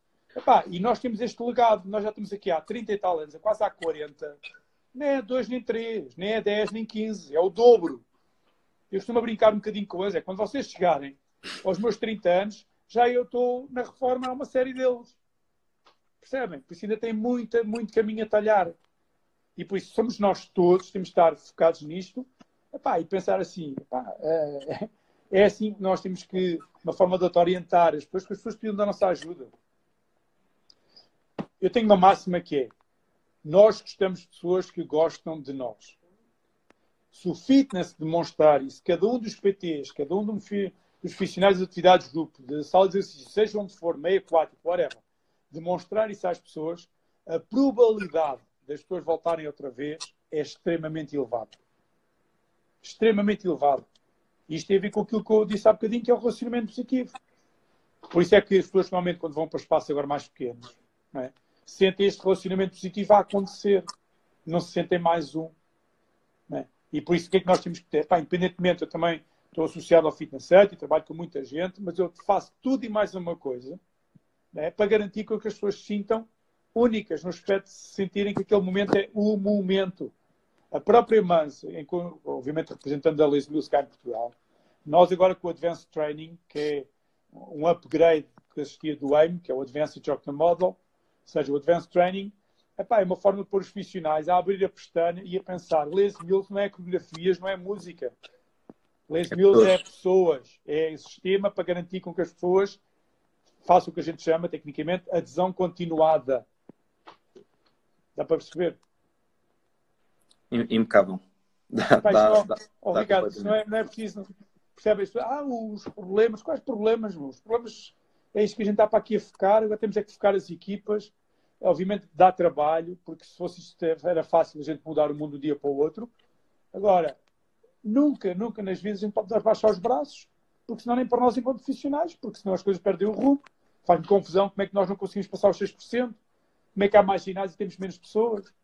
E nós temos este legado. Nós já estamos aqui há 30 e tal anos, quase há 40. Nem é 2, nem 3, nem é 10, nem 15. É o dobro. Eu costumo brincar um bocadinho com eles. É quando vocês chegarem aos meus 30 anos, já eu estou na reforma a uma série deles. Percebem? Por isso ainda tem muito caminho a talhar. E por isso somos nós todos, temos de estar focados nisto, e pensar assim, é assim que nós temos que, uma forma de orientar as pessoas, que as pessoas precisam da nossa ajuda. Eu tenho uma máxima que é, nós gostamos de pessoas que gostam de nós. Se o fitness demonstrar isso, cada um dos PTs, cada um dos profissionais de atividades de grupo, de sala de exercício, seja onde for, meio aquático, whatever, demonstrar isso às pessoas, a probabilidade das pessoas voltarem outra vez é extremamente elevada. Extremamente elevada. Isto tem a ver com aquilo que eu disse há bocadinho, que é o relacionamento positivo. Por isso é que as pessoas, normalmente, quando vão para espaços agora mais pequenos, não é? Sentem este relacionamento positivo a acontecer. Não se sentem mais um. Não é? E por isso, o que é que nós temos que ter? Independentemente, eu também estou associado ao Fitness Set e trabalho com muita gente, mas eu faço tudo e mais uma coisa, não é? Para garantir que as pessoas se sintam únicas, no aspecto de se sentirem que aquele momento é o momento. A própria Mans, obviamente representando a Les Mills cá em Portugal, nós agora com o Advanced Training, que é um upgrade que assistia do AIM, que é o Advanced Instructor Model, ou seja, o Advanced Training, é uma forma de pôr os profissionais a abrir a pestana e a pensar, Les Mills não é coreografias, não é música. Les Mills é pessoas, é sistema para garantir com que as pessoas façam o que a gente chama, tecnicamente, adesão continuada. Dá para perceber? Impecável. Ricardo, não é preciso. Percebes? Os problemas. Quais problemas? Os problemas é isso que a gente está para aqui a focar. Agora temos é que focar as equipas. Obviamente dá trabalho, porque se fosse isto era fácil a gente mudar o mundo de um dia para o outro. Agora, nunca nas vezes a gente pode baixar os braços, porque senão nem para nós enquanto profissionais, porque senão as coisas perdem o rumo. Faz-me confusão como é que nós não conseguimos passar os 6%, como é que há mais ginásios e temos menos pessoas.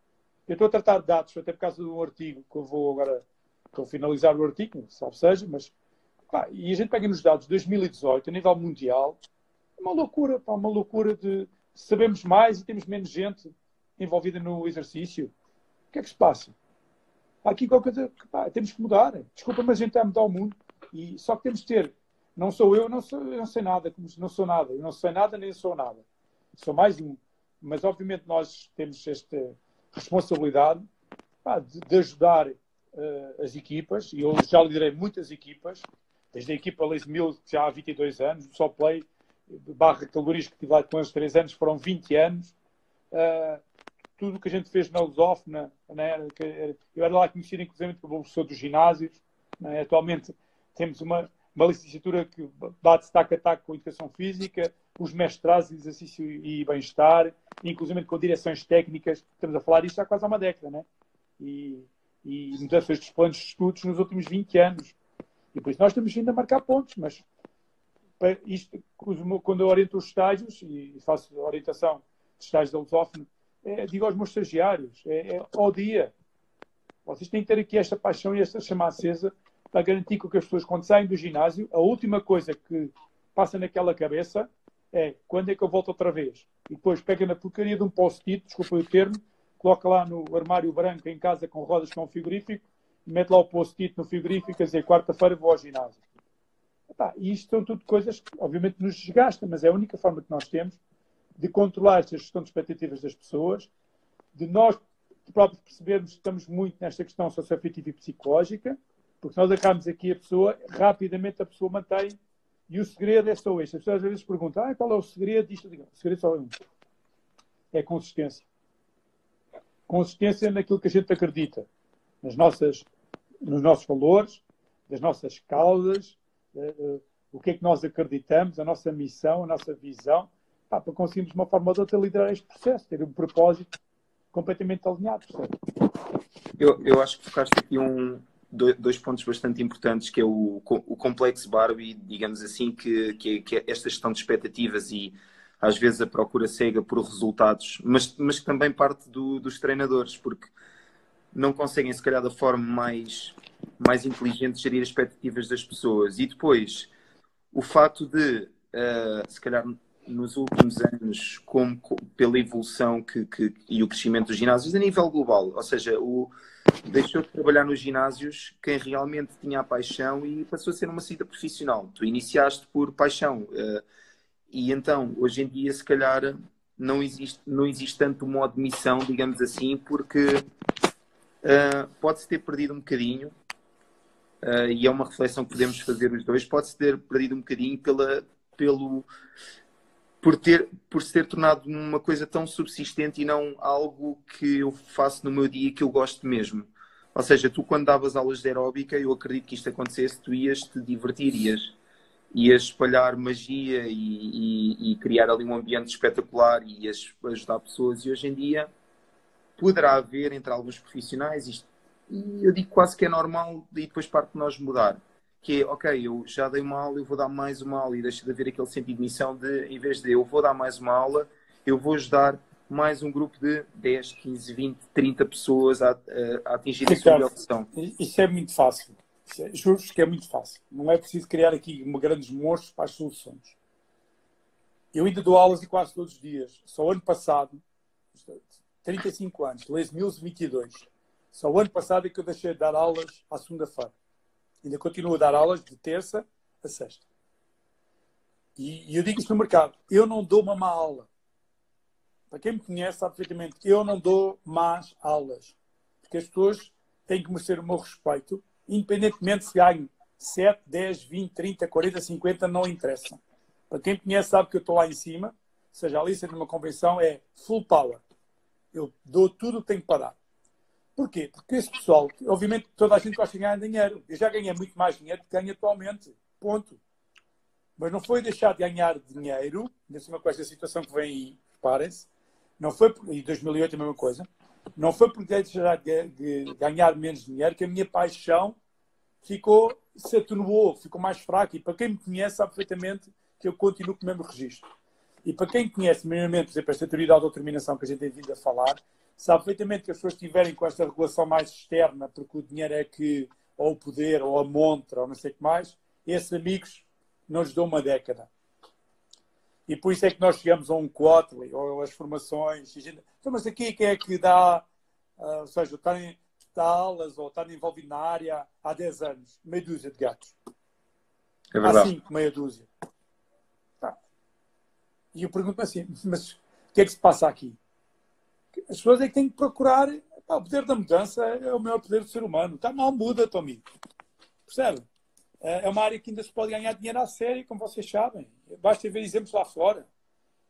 Eu estou a tratar de dados, até por causa de um artigo que eu vou agora, estou a finalizar o artigo, salvo seja, mas e a gente pega nos dados de 2018, a nível mundial, é uma loucura de sabemos mais e temos menos gente envolvida no exercício. O que é que se passa? Há aqui qualquer coisa que temos que mudar. Desculpa, mas a gente está a mudar o mundo. E só que temos de ter. Não sou eu, eu não sei nada, não sou nada. Eu não sei nada, nem sou nada. Sou mais um. Mas, obviamente, nós temos esta responsabilidade de ajudar as equipas. E eu já liderei muitas equipas. Desde a equipa Les Mills, já há 22 anos. O Só Play, barra calorias que tive lá com eles 3 anos, foram 20 anos. Tudo o que a gente fez na Lusófona, eu era lá conhecido inclusive como professor dos ginásios. Atualmente temos uma licenciatura que bate taco a taco com a educação física, os mestrados de exercício e bem-estar, inclusive com direções técnicas. Estamos a falar isto há quase há uma década, e mudanças dos planos de estudos nos últimos 20 anos. E por isso nós estamos vindo a marcar pontos, mas isto, quando eu oriento os estágios e faço a orientação de estágios da Lusófona, digo aos meus estagiários, ao dia. Vocês têm que ter aqui esta paixão e esta chama acesa para garantir que as pessoas, quando saem do ginásio, a última coisa que passa naquela cabeça é quando é que eu volto outra vez? E depois pega na porcaria de um post-it, desculpa o termo, coloca lá no armário branco em casa com rodas com um frigorífico e mete lá o post-it no frigorífico a dizer quarta-feira vou ao ginásio. E isto são tudo coisas que obviamente nos desgastam, mas é a única forma que nós temos de controlar esta gestão de expectativas das pessoas, de nós próprios percebermos que estamos muito nesta questão socioafetiva e psicológica, porque nós acabamos aqui a pessoa, rapidamente a pessoa mantém, e o segredo é só este. As pessoas às vezes perguntam, qual é o segredo disto? O segredo só é um. É consistência. Consistência naquilo que a gente acredita, nos nossos valores, das nossas causas, o que é que nós acreditamos, a nossa missão, a nossa visão, para conseguirmos de uma forma ou de outra liderar este processo, ter um propósito completamente alinhado. Eu acho que tocaste aqui dois pontos bastante importantes, que é o complexo Barbie, digamos assim, que é esta gestão de expectativas e às vezes a procura cega por resultados, mas que também parte dos treinadores, porque não conseguem, se calhar, da forma mais inteligente gerir as expectativas das pessoas. E depois, o fato de, se calhar, nos últimos anos, pela evolução e o crescimento dos ginásios a nível global, ou seja, deixou de trabalhar nos ginásios quem realmente tinha a paixão e passou a ser uma saída profissional. Tu iniciaste por paixão. E então, hoje em dia, se calhar, não existe tanto modo de missão, digamos assim, porque pode-se ter perdido um bocadinho, e é uma reflexão que podemos fazer os dois, pode-se ter perdido um bocadinho por se ter tornado uma coisa tão subsistente e não algo que eu faço no meu dia que eu gosto mesmo. Ou seja, tu quando davas aulas de aeróbica, eu acredito que isto acontecesse, tu ias te divertir, ias espalhar magia e criar ali um ambiente espetacular e ias ajudar pessoas. E hoje em dia poderá haver entre alguns profissionais isto, e eu digo quase que é normal, e depois parte de nós mudar, que é, ok, eu já dei uma aula, eu vou dar mais uma aula, e deixa de haver aquele sentido de missão de, em vez de eu vou dar mais uma aula, eu vou ajudar mais um grupo de 10, 15, 20, 30 pessoas a atingir a sua evolução. Isso é muito fácil. Juro-vos que é muito fácil. Não é preciso criar aqui grandes monstros para as soluções. Eu ainda dou aulas e quase todos os dias. Só o ano passado, 35 anos, 2022, só o ano passado é que eu deixei de dar aulas à segunda-feira. Ainda continuo a dar aulas de terça a sexta. E eu digo isto no mercado. Eu não dou uma má aula. Para quem me conhece sabe perfeitamente. Eu não dou más aulas. Porque as pessoas têm que merecer o meu respeito, independentemente se ganho 7, 10, 20, 30, 40, 50, não interessa. Para quem me conhece sabe que eu estou lá em cima, seja ali, seja numa convenção, é full power. Eu dou tudo o que tenho para dar. Porquê? Porque esse pessoal, obviamente toda a gente gosta de ganhar dinheiro. Eu já ganhei muito mais dinheiro do que ganho atualmente. Ponto. Mas não foi deixar de ganhar dinheiro, ainda cima com esta situação que vem aí, reparem-se, não foi, e 2008 é a mesma coisa, não foi porque deixar de ganhar menos dinheiro que a minha paixão se atenuou, ficou mais fraca. E para quem me conhece sabe perfeitamente que eu continuo com o mesmo registro. E para quem conhece minimamente, por exemplo, esta teoria da autodeterminação que a gente tem vindo a falar, sabe perfeitamente que as pessoas estiverem com esta regulação mais externa, porque o dinheiro é que, ou o poder, ou a montra, ou não sei o que mais, esses amigos não lhes dão uma década. E por isso é que nós chegamos a um Quarterly, ou as formações. Então, mas aqui quem é que dá, ou seja, está aulas, ou está envolvido na área há 10 anos? Meia dúzia de gatos. É verdade. Há 5, meia dúzia. Tá. E eu pergunto-me assim, mas o que é que se passa aqui? As pessoas é que têm que procurar. O poder da mudança é o maior poder do ser humano. Está mal, muda, teu amigo. Percebe? É uma área que ainda se pode ganhar dinheiro à série, como vocês sabem. Basta ver exemplos lá fora.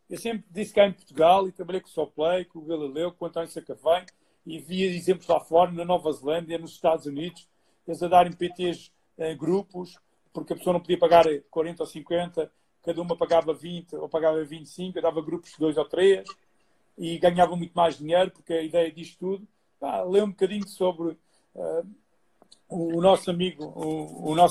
Eu sempre disse cá em Portugal e trabalhei com o Soplay, com o Galileu, com o António Sacavém e via exemplos lá fora, na Nova Zelândia, nos Estados Unidos, eles a darem PTs em grupos, porque a pessoa não podia pagar 40 ou 50, cada uma pagava 20 ou pagava 25, eu dava grupos de 2 ou 3 e ganhava muito mais dinheiro, porque a ideia disto tudo, lê um bocadinho sobre o nosso amigo, agora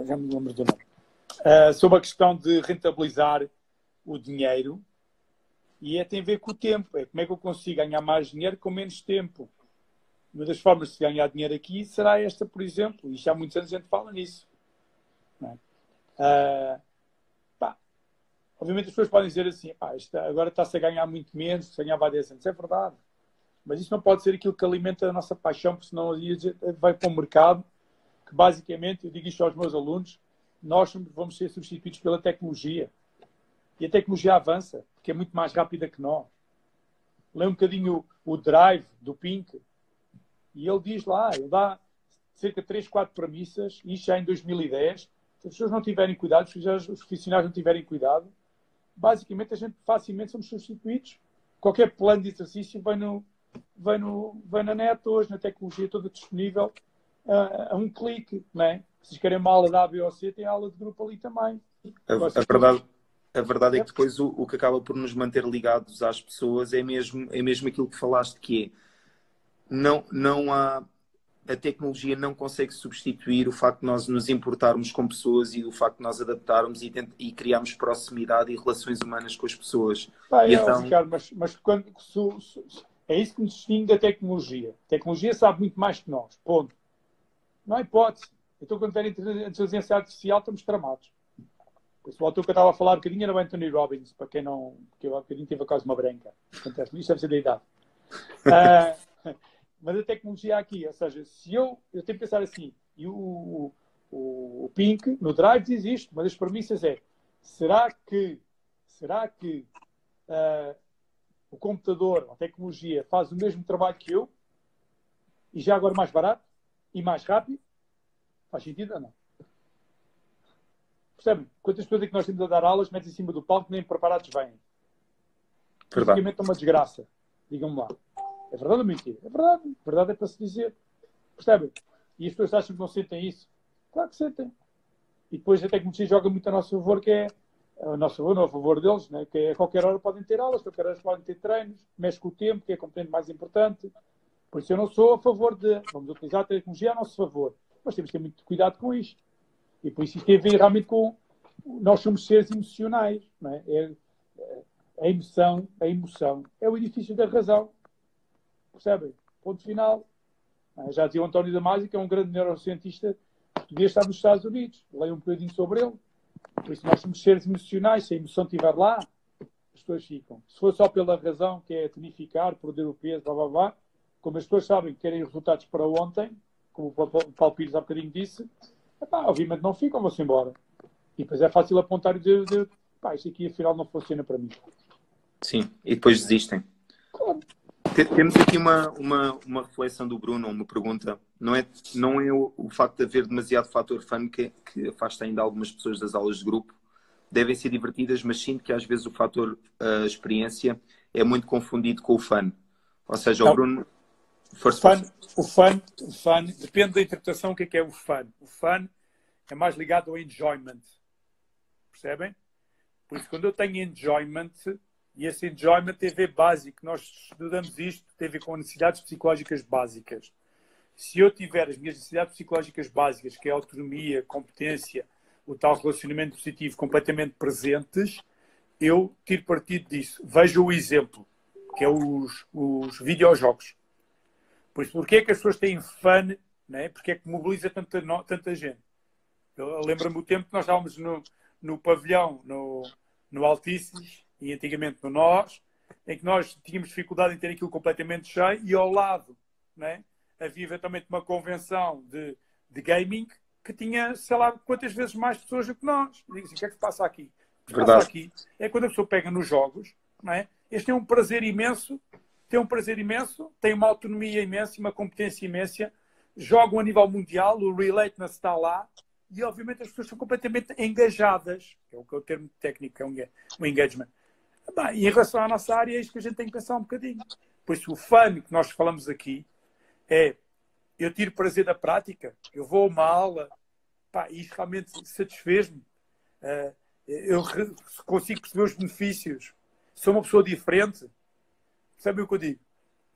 já me lembro do nome, sobre a questão de rentabilizar o dinheiro, e tem a ver com o tempo, como é que eu consigo ganhar mais dinheiro com menos tempo. Uma das formas de ganhar dinheiro aqui será esta, por exemplo, e já há muitos anos a gente fala nisso. Não é? Obviamente as pessoas podem dizer assim, agora está-se a ganhar muito menos, se ganhava há 10 anos. É verdade. Mas isso não pode ser aquilo que alimenta a nossa paixão, porque senão vai para o mercado, que basicamente, eu digo isto aos meus alunos, nós vamos ser substituídos pela tecnologia. E a tecnologia avança, porque é muito mais rápida que nós. Lê um bocadinho o Drive do Pink, e ele diz lá, ele dá cerca de 3, 4 premissas, isto já em 2010. Se as pessoas não tiverem cuidado, se os profissionais não tiverem cuidado, basicamente a gente facilmente somos substituídos. Qualquer plano de exercício vai na net hoje, na tecnologia toda disponível, a um clique, não é? Se vocês querem uma aula da A, B ou C, tem aula de grupo ali também. A verdade é que depois o que acaba por nos manter ligados às pessoas é mesmo aquilo que falaste, que é, não há... A tecnologia não consegue substituir o facto de nós nos importarmos com pessoas e o facto de nós adaptarmos e criarmos proximidade e relações humanas com as pessoas. Então... Ricardo, mas quando, é isso que nos distingue da tecnologia. A tecnologia sabe muito mais que nós. Ponto. Não há hipótese. Então, quando tiver inteligência artificial, estamos tramados. O autor que eu estava a falar um bocadinho era o Anthony Robbins, para quem não... Porque eu há bocadinho teve quase uma branca. Acontece. Isto deve ser da idade. Mas a tecnologia aqui, ou seja, se eu tenho que pensar assim, e o Pink, no Drive, diz isto, uma das premissas é, será que o computador, a tecnologia, faz o mesmo trabalho que eu, e já agora mais barato, e mais rápido? Faz sentido ou não? Percebem? Quantas pessoas é que nós temos a dar aulas, metem em cima do palco, nem preparados vêm? Basicamente é uma desgraça. Digam-me lá. É verdade ou mentira? É verdade. A verdade é para se dizer. Percebem? E as pessoas acham que não sentem isso? Claro que sentem. E depois a tecnologia joga muito a nosso favor, que é a nosso favor, não a favor deles, né? Que é a qualquer hora podem ter aulas, a qualquer hora podem ter treinos, mexe com o tempo, que é a componente mais importante. Por isso eu não sou a favor de... Vamos utilizar a tecnologia a nosso favor. Mas temos que ter muito cuidado com isto. E por isso isto tem a ver realmente com... Nós somos seres emocionais. Não é? A emoção é o edifício da razão. Percebem? Ponto final. Já dizia o António Damasio, que é um grande neurocientista português, está nos Estados Unidos. Leiam um bocadinho sobre ele. Por isso nós somos seres emocionais. Se a emoção estiver lá, as pessoas ficam. Se for só pela razão, que é tonificar, perder o peso, blá blá blá, como as pessoas sabem que querem resultados para ontem, como o Paulo Pires há bocadinho disse, obviamente não ficam, vão-se embora. E depois é fácil apontar e dizer isto aqui afinal não funciona para mim. Sim, e depois desistem. Claro. Temos aqui uma reflexão do Bruno, uma pergunta. Não é o facto de haver demasiado fator fun que afasta ainda algumas pessoas das aulas de grupo. Devem ser divertidas, mas sinto que às vezes o fator experiência é muito confundido com o fun. Ou seja, o Bruno... O fun, depende da interpretação, o que é o fun. O fun é mais ligado ao enjoyment. Percebem? Por isso, quando eu tenho enjoyment, e esse enjoyment tem a ver básico, nós estudamos isto, tem a ver com necessidades psicológicas básicas. Se eu tiver as minhas necessidades psicológicas básicas, que é a autonomia, competência, o tal relacionamento positivo completamente presentes, eu tiro partido disso. Veja o exemplo, que é os videojogos. Por isso, porquê é que as pessoas têm fun, né? Porque é que mobiliza tanta gente? Eu lembro-me o tempo que nós estávamos no pavilhão, no Altices, e antigamente no Nós, em que nós tínhamos dificuldade em ter aquilo completamente cheio, e ao lado, né, havia eventualmente uma convenção de gaming que tinha, sei lá, quantas vezes mais pessoas do que nós. E digo assim, o que é que se passa aqui? O que se passa aqui é quando a pessoa pega nos jogos, não é? Este tem um prazer imenso, tem uma autonomia imensa, uma competência imensa, jogam a nível mundial, o relatedness está lá, e obviamente as pessoas são completamente engajadas, que é o termo técnico, é um engagement. E em relação à nossa área, é isto que a gente tem que pensar um bocadinho. Por isso, o fun que nós falamos aqui é, eu tiro prazer da prática, eu vou a uma aula, isto realmente satisfez-me, eu consigo perceber os benefícios, sou uma pessoa diferente, sabe o que eu digo?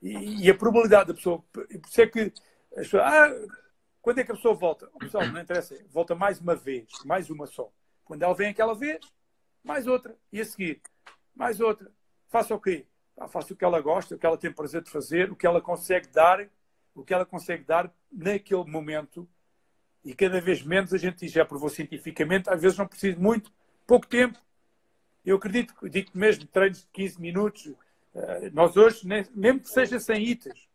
E a probabilidade da pessoa, por isso é que as pessoas, quando é que a pessoa volta? O pessoal não interessa, volta mais uma vez, mais uma só. Quando ela vem aquela vez, mais outra, e a seguir, mais outra. Faça o quê? Faça o que ela gosta, o que ela tem prazer de fazer, o que ela consegue dar naquele momento. E cada vez menos a gente já provou cientificamente, às vezes não precisa muito, pouco tempo. Eu acredito, digo mesmo, treinos de 15 minutos, nós hoje, mesmo que seja sem itas,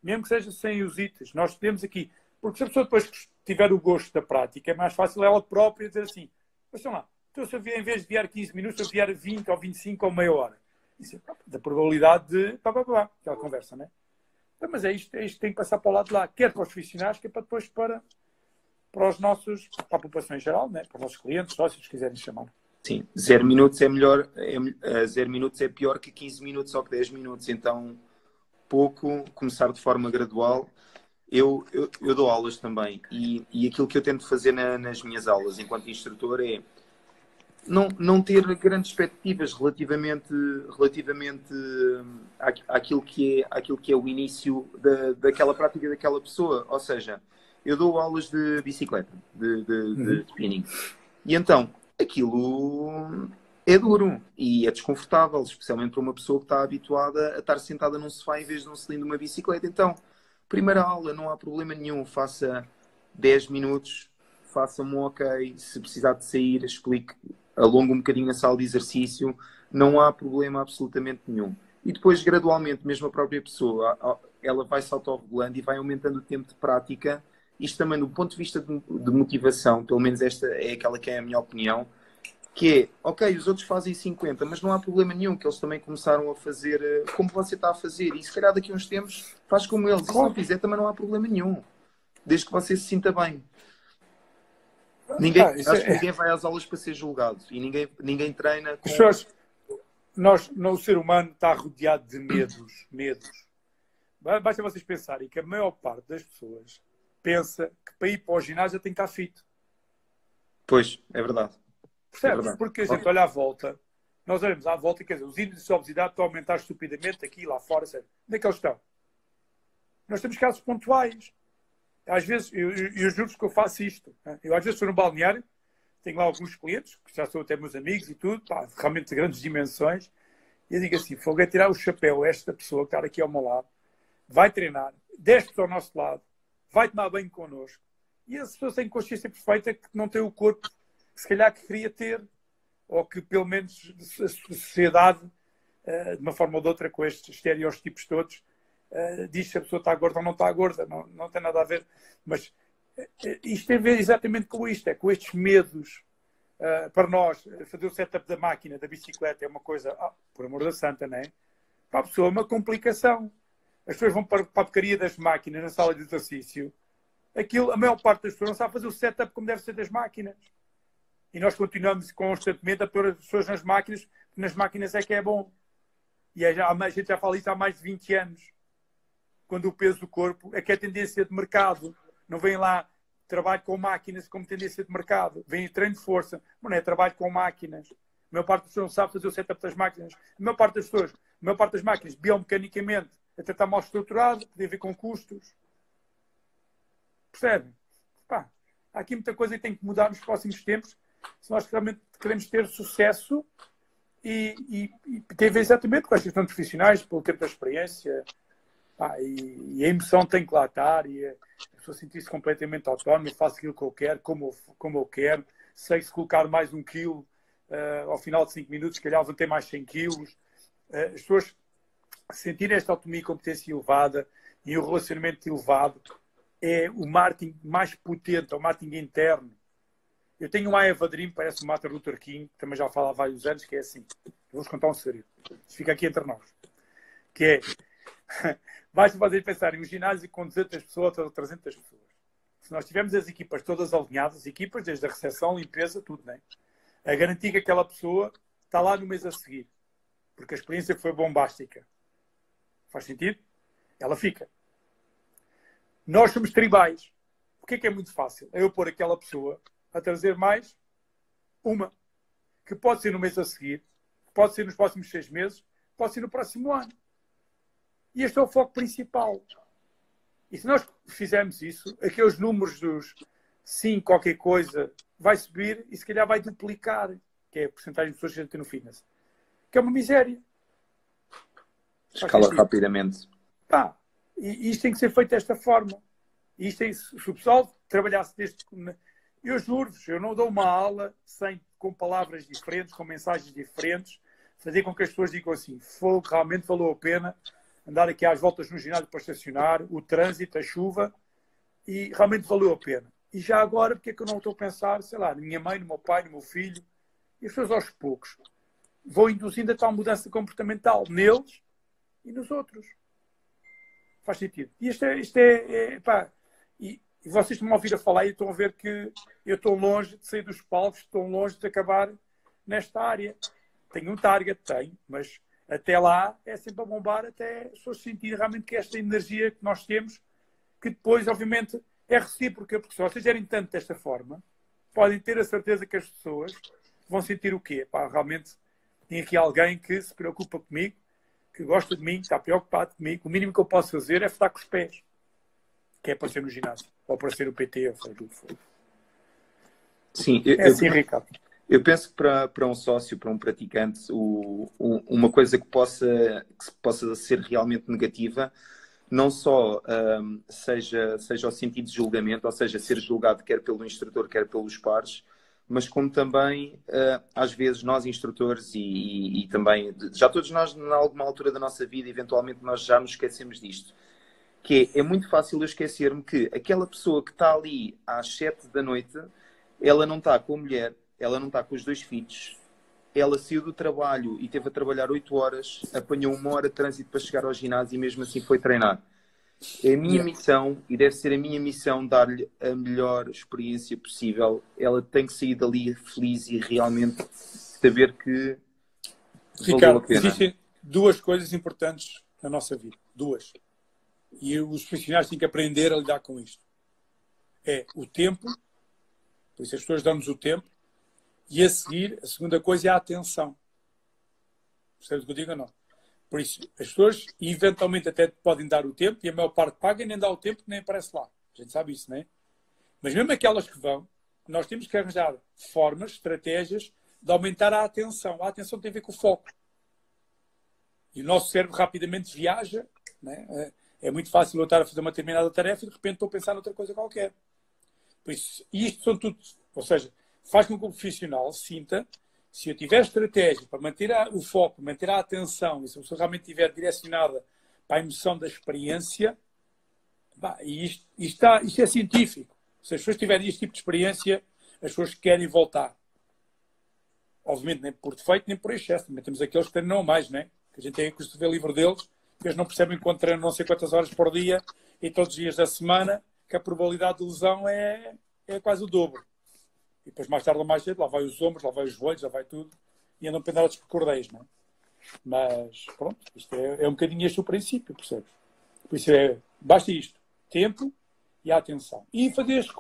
mesmo que seja sem os itas, nós temos aqui, porque se a pessoa depois tiver o gosto da prática, é mais fácil ela própria dizer assim, mas lá, então se eu vier, em vez de vier 15 minutos, eu vier 20 ou 25 ou meia hora. Isso é da probabilidade de aquela conversa, não é? Então, mas é isto que tem que passar para o lado de lá, quer para os profissionais, quer para depois para os nossos, para a população em geral, né? Para os nossos clientes, sócios, se quiserem chamar. Sim, 0 minutos é melhor, 0 minutos é pior que 15 minutos ou que 10 minutos, então pouco, começar de forma gradual. Eu dou aulas também e aquilo que eu tento fazer nas minhas aulas enquanto instrutor é não ter grandes expectativas relativamente àquilo que é o início daquela prática daquela pessoa. Ou seja, eu dou aulas de bicicleta, de spinning. E então, aquilo é duro e é desconfortável, especialmente para uma pessoa que está habituada a estar sentada num sofá em vez de num cilindro de uma bicicleta. Então, primeira aula, não há problema nenhum. Faça 10 minutos, faça-me um ok. Se precisar de sair, explique, alongue um bocadinho na sala de exercício. Não há problema absolutamente nenhum. E depois, gradualmente, mesmo a própria pessoa, ela vai se autorregulando e vai aumentando o tempo de prática. Isto também, do ponto de vista de motivação, pelo menos esta é aquela que é a minha opinião, que é, ok, os outros fazem 50, mas não há problema nenhum, que eles também começaram a fazer como você está a fazer. E se calhar daqui a uns tempos faz como eles. E se não fizer, também não há problema nenhum. Desde que você se sinta bem. Acho que ninguém vai às aulas para ser julgado. E ninguém treina com... O ser humano está rodeado de medos. Basta vocês pensarem que a maior parte das pessoas pensa que para ir para o ginásio tem que estar fit. Pois, é verdade. Percebes? É verdade. Porque a gente olha à volta, nós olhamos à volta e quer dizer, os índices de obesidade estão a aumentar estupidamente aqui e lá fora. Sério. Onde é que eles estão? Nós temos casos pontuais. Às vezes, eu juro que eu faço isto. Eu às vezes estou no balneário, tenho lá alguns clientes, que já são até meus amigos e tudo, realmente de grandes dimensões, e eu digo assim, fogo é tirar o chapéu a esta pessoa que está aqui ao meu lado, vai treinar, desce ao nosso lado, vai tomar banho connosco. E as pessoas têm consciência perfeita que não têm o corpo que se calhar que queria ter, ou que pelo menos a sociedade, de uma forma ou de outra, com estes estereótipos todos, diz se a pessoa está gorda ou não está gorda. Não tem nada a ver. Mas isto tem a ver exatamente com isto, é com estes medos. Para nós, fazer o setup da máquina, da bicicleta, é uma coisa, por amor da santa, não é? Para a pessoa é uma complicação. As pessoas vão para a porcaria das máquinas na sala de exercício. A maior parte das pessoas não sabe fazer o setup como deve ser das máquinas. E nós continuamos constantemente a pôr as pessoas nas máquinas é que é bom. E a gente já fala isso há mais de 20 anos. Quando o peso do corpo é que é tendência de mercado. Não vem lá trabalho com máquinas como tendência de mercado. Vem treino de força. Mas não é trabalho com máquinas. A maior parte das pessoas não sabe fazer o setup das máquinas. A maior parte das máquinas, biomecanicamente, até está mal estruturado, tem a ver com custos. Percebe? Há aqui muita coisa que tem que mudar nos próximos tempos se nós realmente queremos ter sucesso e tem a ver exatamente com as questões profissionais, pelo tempo da experiência. E a emoção tem que lá estar e a pessoa sentir-se completamente autónoma, faço aquilo que eu quero, como eu quero, sei se colocar mais 1 quilo ao final de 5 minutos, se calhar vão ter mais 100 quilos. As pessoas sentirem esta autonomia e competência elevada e o relacionamento elevado é o marketing mais potente, é o marketing interno. Eu tenho um Eva Dream, parece o Martin Luther King, que também já falo há vários anos, que é assim. Vou-vos contar um segredo. Isto fica aqui entre nós. Que é... Basta fazer pensar em um ginásio com 200 pessoas ou 300 pessoas. Se nós tivermos as equipas todas alinhadas, equipas desde a recepção, limpeza, tudo, né? A garantir que aquela pessoa está lá no mês a seguir. Porque a experiência foi bombástica. Faz sentido? Ela fica. Nós somos tribais. O que é muito fácil? É eu pôr aquela pessoa a trazer mais uma. Que pode ser no mês a seguir, pode ser nos próximos 6 meses, pode ser no próximo ano. E este é o foco principal. E se nós fizermos isso, aqueles números dos 5 qualquer coisa vai subir e se calhar vai duplicar, que é a porcentagem de pessoas que a gente tem no fitness. Que é uma miséria. Escala rapidamente. E isto tem que ser feito desta forma. E isto se o pessoal trabalhasse deste... Eu juro-vos, eu não dou uma aula com palavras diferentes, com mensagens diferentes, fazer com que as pessoas digam assim, realmente valeu a pena andar aqui às voltas no ginásio para estacionar, o trânsito, a chuva, e realmente valeu a pena. E já agora, porque é que eu não estou a pensar, sei lá, na minha mãe, no meu pai, no meu filho? E as pessoas aos poucos vão induzindo a tal mudança comportamental neles e nos outros. Faz sentido. E pá, e vocês estão a ouvir a falar e estão a ver que eu estou longe de sair dos palcos, estou longe de acabar nesta área. Tenho um target, tenho, mas até lá é sempre a bombar até as pessoas sentirem realmente que esta energia que nós temos, que depois, obviamente, é recíproca, porque se vocês gerem tanto desta forma, podem ter a certeza que as pessoas vão sentir o quê? Pá, realmente tem aqui alguém que se preocupa comigo, que gosta de mim, que está preocupado comigo. O mínimo que eu posso fazer é ficar com os pés, que é aparecer no ginásio, ou aparecer no PT, ou seja o que for. Sim, é assim, Ricardo. Eu penso que para um sócio, para um praticante, uma coisa que possa ser realmente negativa, não só seja o sentido de julgamento, ou seja, ser julgado quer pelo instrutor, quer pelos pares, mas como também, às vezes, nós instrutores e também, já todos nós, em alguma altura da nossa vida, eventualmente nós já nos esquecemos disto, que é muito fácil eu esquecer-me que aquela pessoa que está ali às 7 da noite, ela não está com a mulher, ela não está com os 2 filhos, ela saiu do trabalho e teve a trabalhar 8 horas, apanhou 1 hora de trânsito para chegar ao ginásio e mesmo assim foi treinar. É a minha missão, e deve ser a minha missão, dar-lhe a melhor experiência possível. Ela tem que sair dali feliz e realmente saber que valeu a Ricardo, pena. existem 2 coisas importantes na nossa vida. 2. E os profissionais têm que aprender a lidar com isto. É o tempo, por isso as pessoas dão-nos o tempo, e a seguir, a segunda coisa é a atenção. Percebes o que eu digo ou não? Por isso, as pessoas eventualmente até podem dar o tempo, e a maior parte paga e nem dá o tempo, nem aparece lá. A gente sabe isso, não é? Mas mesmo aquelas que vão, nós temos que arranjar formas, estratégias de aumentar a atenção. A atenção tem a ver com o foco. E o nosso cérebro rapidamente viaja, né? É muito fácil eu estar a fazer uma determinada tarefa e de repente estou a pensar noutra coisa qualquer. Por isso, isto são tudo, ou seja, faz com que o profissional sinta, se eu tiver estratégia para manter o foco, manter a atenção, e se a pessoa realmente estiver direcionada para a emoção da experiência, e isto é científico. Se as pessoas tiverem este tipo de experiência, as pessoas querem voltar. Obviamente, nem por defeito, nem por excesso. Também temos aqueles que treinam mais, né? Que a gente tem que ver livre deles, que eles não percebem que quando treinam não sei quantas horas por dia e todos os dias da semana, que a probabilidade de lesão é quase o dobro. E depois, mais tarde ou mais cedo, lá vai os ombros, lá vai os joelhos, lá vai tudo, e andam pendurados por cordéis, não é? Mas, pronto, isto é um bocadinho este o princípio, percebes? Por isso basta isto, tempo e atenção. E fazer este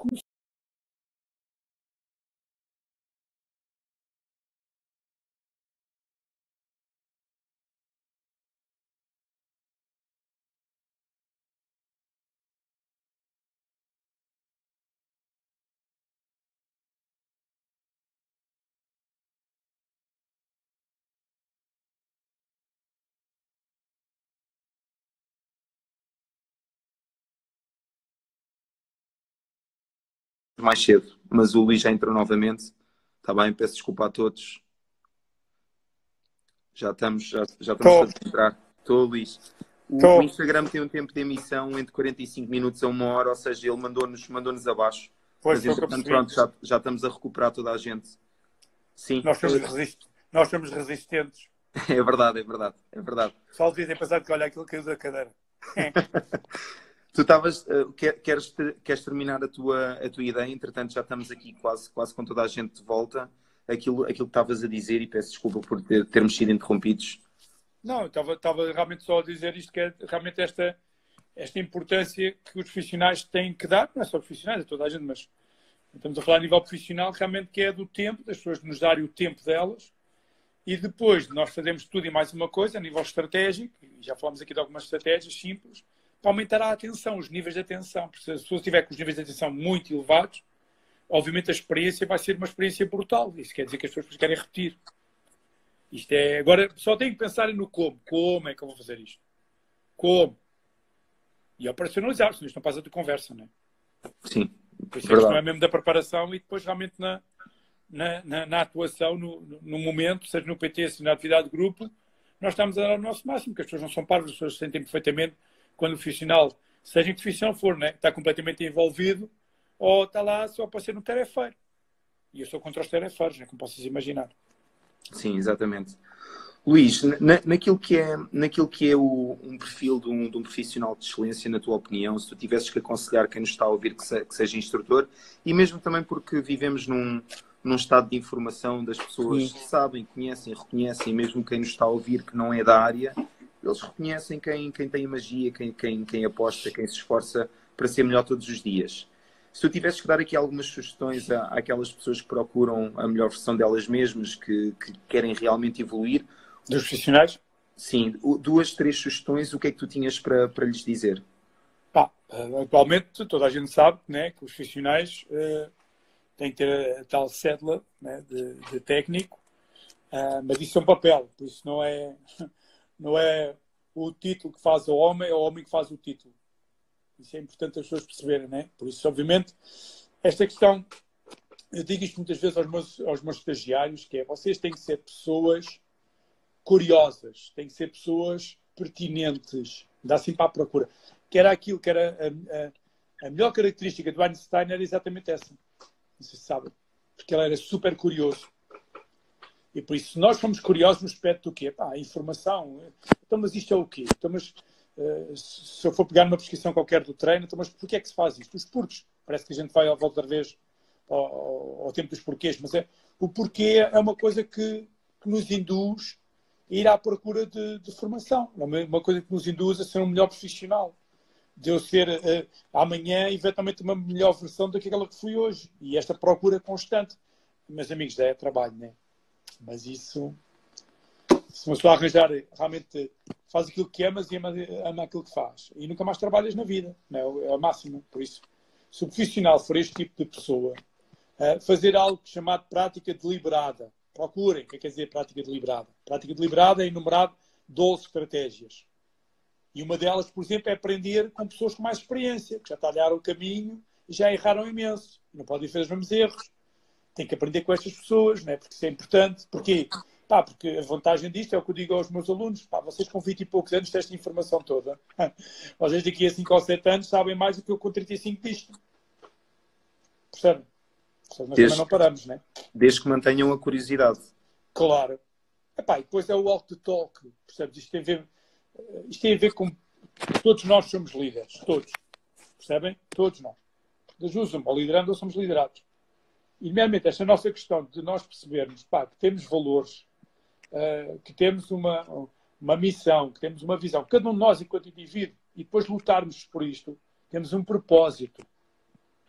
Mais cedo, mas o Luís já entrou novamente. Está bem, peço desculpa a todos. Já estamos a entrar. Estou, Luís. O Instagram tem um tempo de emissão entre 45 minutos a 1 hora, ou seja, ele mandou-nos abaixo. Pois, mas entretanto, pronto, já estamos a recuperar toda a gente. Sim. Nós somos resistentes. É verdade, é verdade, é verdade. Só devia pensar que olha aquilo que caiu da cadeira. Tu estavas, queres terminar a tua ideia? Entretanto, já estamos aqui quase com toda a gente de volta. Aquilo que estavas a dizer, e peço desculpa por termos sido interrompidos. Não, estava realmente só a dizer isto, que é realmente esta importância que os profissionais têm que dar, não é só os profissionais, é toda a gente, mas estamos a falar a nível profissional, realmente que é do tempo, das pessoas nos darem o tempo delas, e depois nós fazemos tudo e mais uma coisa, a nível estratégico, e já falamos aqui de algumas estratégias simples, para aumentar a atenção, os níveis de atenção. Porque se a pessoa estiver com os níveis de atenção muito elevados, obviamente a experiência vai ser uma experiência brutal. Isso quer dizer que as pessoas querem repetir. Agora, só tenho que pensar no como. Como é que eu vou fazer isto? Como? E operacionalizar, senão isto não passa de conversa, não é? Sim. Por isso isto não é mesmo da preparação e depois realmente na atuação, no momento, seja no PT, seja na atividade de grupo, nós estamos a dar o nosso máximo, porque as pessoas não são parvas, as pessoas sentem perfeitamente quando o profissional, seja em que profissão for, né, está completamente envolvido, ou está lá só para ser um tarefeiro. E eu sou contra os tarefeiros, né, como possas imaginar. Sim, exatamente. Luís, naquilo que é um perfil de um profissional de excelência, na tua opinião, se tu tivesses que aconselhar quem nos está a ouvir que seja instrutor, e mesmo também porque vivemos num estado de informação das pessoas Sim. sabem, conhecem, reconhecem, mesmo quem nos está a ouvir que não é da área, eles reconhecem quem tem magia, quem aposta, quem se esforça para ser melhor todos os dias. Se tu tivesses que dar aqui algumas sugestões àquelas pessoas que procuram a melhor versão delas mesmas, que querem realmente evoluir, Dos profissionais? sim, duas, três sugestões, o que é que tu tinhas para lhes dizer? Pá, atualmente toda a gente sabe, né, que os profissionais têm que ter a tal cédula, né, de técnico, mas isso é um papel, por isso não é o título que faz o homem, é o homem que faz o título. Isso é importante as pessoas perceberem, né? Por isso, obviamente, esta questão, eu digo isto muitas vezes aos meus estagiários, que é, vocês têm que ser pessoas curiosas, têm que ser pessoas pertinentes, dá assim para a procura. Que era aquilo que era a melhor característica do Einstein, era exatamente essa. Não sei se sabem. Porque ele era super curioso. E por isso, nós somos curiosos no aspecto do quê? Pá, a informação. Então, mas isto é o quê? Então, mas se eu for pegar numa prescrição qualquer do treino, então, mas porquê é que se faz isto? Os porquês. Parece que a gente vai à volta outra vez ao tempo dos porquês, mas o porquê é uma coisa que nos induz a ir à procura de formação. É uma coisa que nos induz a ser um melhor profissional. De eu ser amanhã, eventualmente, uma melhor versão daquela que fui hoje. E esta procura constante. Meus amigos, já é trabalho, né? Mas isso, se uma pessoa arranjar, realmente faz aquilo que amas e ama aquilo que faz. E nunca mais trabalhas na vida. Não é? É a máxima. Por isso, se o profissional for este tipo de pessoa, fazer algo chamado prática deliberada. Procurem o que quer dizer prática deliberada. Prática deliberada é enumerar 12 estratégias. E uma delas, por exemplo, é aprender com pessoas com mais experiência, que já talharam o caminho e já erraram imenso. Não podem fazer os mesmos erros. Tem que aprender com estas pessoas, né? Porque isso é importante. Porquê? Pá, porque a vantagem disto é o que eu digo aos meus alunos. Pá, vocês com 20 e poucos anos têm esta informação toda. Vocês daqui a 5 ou 7 anos sabem mais do que eu com 35 disto. Percebem? Nós também não paramos, né? Desde que mantenham a curiosidade. Claro. Epá, e depois é o walk the talk. Percebes? Isto tem a ver com... Todos nós somos líderes. Todos. Percebem? Todos nós. Das duas, ou liderando ou somos liderados. E, primeiramente, esta nossa questão de nós percebermos, pá, que temos valores, que temos uma missão, que temos uma visão, cada um de nós enquanto indivíduo, e depois lutarmos por isto, temos um propósito.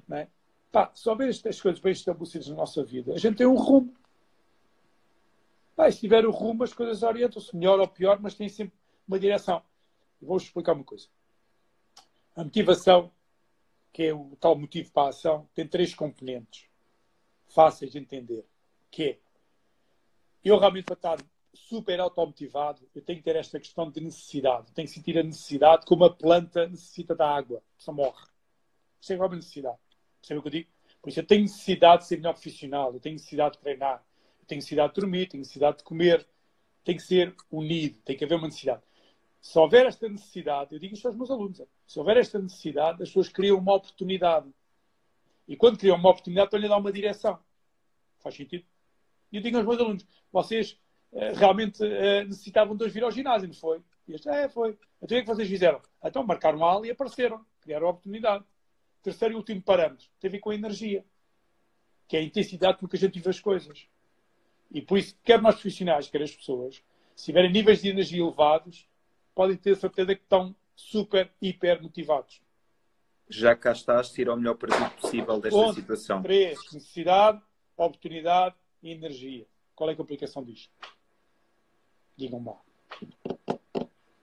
Não é? Pá, se houver estas coisas bem estabelecidas na nossa vida, a gente tem um rumo. Pá, se tiver o rumo, as coisas orientam-se melhor ou pior, mas tem sempre uma direção. E vou-vos explicar uma coisa. A motivação, que é o tal motivo para a ação, tem 3 componentes fáceis de entender, que é, eu realmente para estar super automotivado, eu tenho que ter esta questão de necessidade. Eu tenho que sentir a necessidade como a planta necessita da água, só morre. Isto é igual a necessidade. Percebe o que eu digo? Por isso eu tenho necessidade de ser melhor profissional, eu tenho necessidade de treinar, eu tenho necessidade de dormir, tenho necessidade de comer, tem que ser unido, tem que haver uma necessidade. Se houver esta necessidade, eu digo isto aos meus alunos, se houver esta necessidade, as pessoas criam uma oportunidade. E quando criam uma oportunidade, estão-lhe a dar uma direção. Faz sentido? E eu digo aos meus alunos, vocês realmente necessitavam de hoje vir ao ginásio, não foi? E eles, foi. Então o que é que vocês fizeram? Então marcaram a aula e apareceram. Criaram a oportunidade. Terceiro e último parâmetro. Tem a ver com a energia. Que é a intensidade com que a gente vive as coisas. E por isso, quer nós profissionais, quer as pessoas, se tiverem níveis de energia elevados, podem ter certeza que estão super, hiper motivados. Já cá estás, tira o melhor partido possível desta situação. 3. Necessidade, oportunidade e energia. Qual é a complicação disto? Digam-me lá.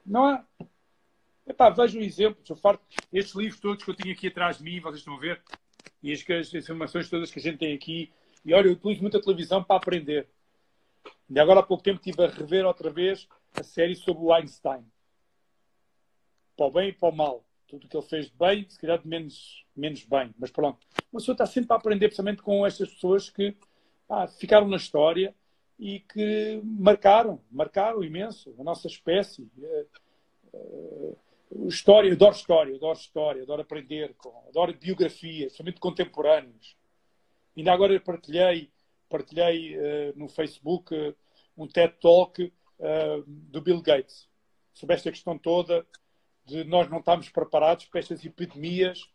Não é? Epá, vejam exemplos. Eu farto estes livros todos que eu tenho aqui atrás de mim, vocês estão a ver? E as informações todas que a gente tem aqui. E olha, eu utilizo muita televisão para aprender. E agora há pouco tempo estive a rever outra vez a série sobre o Einstein. Para o bem e para o mal. Tudo o que ele fez de bem, se calhar de menos bem. Mas pronto. Uma pessoa está sempre a aprender, precisamente com estas pessoas que ficaram na história e que marcaram imenso a nossa espécie. história, adoro aprender, adoro biografias, principalmente contemporâneas. Ainda agora partilhei no Facebook um TED Talk do Bill Gates sobre esta questão toda de nós não estarmos preparados para estas epidemias,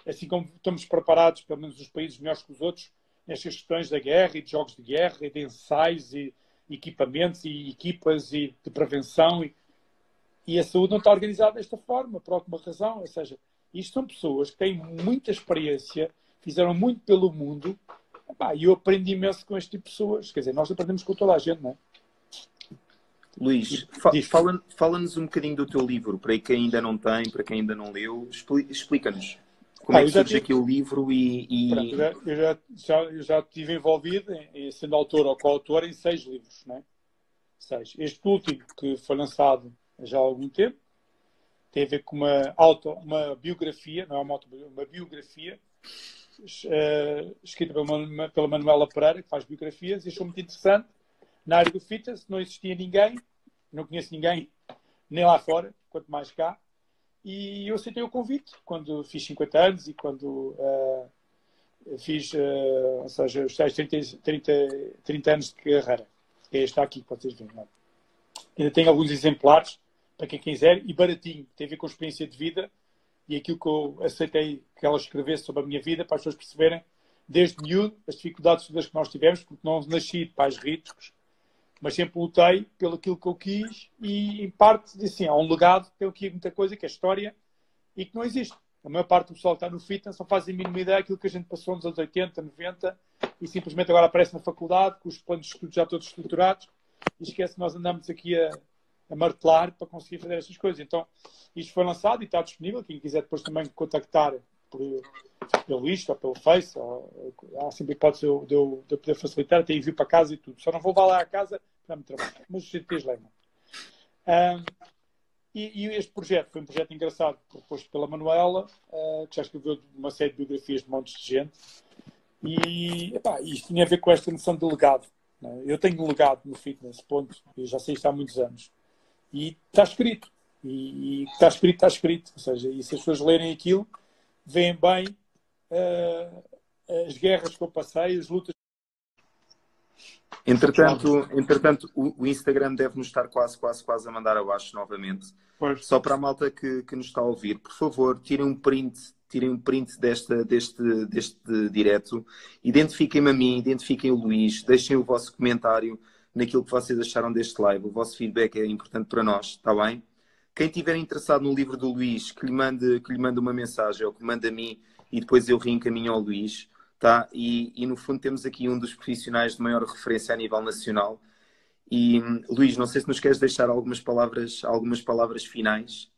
assim como estamos preparados, pelo menos os países melhores que os outros, nestas questões da guerra e de jogos de guerra e de ensaios e equipamentos e equipas e de prevenção e a saúde não está organizada desta forma, por alguma razão. Ou seja, isto são pessoas que têm muita experiência, fizeram muito pelo mundo, e eu aprendi imenso com este tipo de pessoas. Quer dizer, nós aprendemos com toda a gente, não é? Luís, fala-nos um bocadinho do teu livro, para quem ainda não tem, para quem ainda não leu, explica-nos como é que surge aqui o livro e... Pronto, eu já estive envolvido, sendo autor ou coautor, em 6 livros, não é? 6. Este último, que foi lançado já há algum tempo, tem a ver com uma biografia, não é uma biografia, escrita pela Manuela Pereira, que faz biografias, e achou muito interessante. Na área do fitness não existia ninguém, não conheço ninguém, nem lá fora, quanto mais cá, e eu aceitei o convite quando fiz 50 anos e quando fiz, ou seja, os tais 30 anos de carreira. Está aqui, que vocês veem. Não? Ainda tenho alguns exemplares, para quem quiser, e baratinho, tem a ver com a experiência de vida e aquilo que eu aceitei que ela escrevesse sobre a minha vida, para as pessoas perceberem, desde miúdo, as dificuldades todas que nós tivemos, porque não nasci de pais ricos, mas sempre lutei pelo aquilo que eu quis e, em parte, disse assim, há um legado, tem aqui muita coisa, que é história, e que não existe. A maior parte do pessoal que está no fitness não faz a mínima ideia daquilo que a gente passou nos anos 80, 90, e simplesmente agora aparece na faculdade, com os planos de estudo já todos estruturados, e esquece que nós andamos aqui a martelar para conseguir fazer estas coisas. Então, isto foi lançado e está disponível. Quem quiser depois também contactar pelo isto ou pelo Face, há sempre hipótese de eu poder facilitar, até envio para casa e tudo. Só não vou lá à casa para me trabalhar, mas os GTs levam. E este projeto foi um projeto engraçado, proposto pela Manuela, que já escreveu uma série de biografias de montes de gente, e isto tinha a ver com esta noção de legado. Eu tenho um legado no fitness, ponto. Eu já sei isto há muitos anos. E está escrito. E está escrito, está escrito. Ou seja, e se as pessoas lerem aquilo, veem bem as guerras que eu passei, as lutas. Entretanto o Instagram deve-nos estar quase a mandar abaixo novamente. Pois. Só para a malta que nos está a ouvir, por favor, tirem um print deste direto, identifiquem-me a mim, identifiquem o Luís, deixem o vosso comentário naquilo que vocês acharam deste live. O vosso feedback é importante para nós, está bem? Quem estiver interessado no livro do Luís, que lhe mande uma mensagem ou que mande a mim e depois eu reencaminho ao Luís, tá? E no fundo temos aqui um dos profissionais de maior referência a nível nacional. E Luís, não sei se nos queres deixar algumas palavras finais.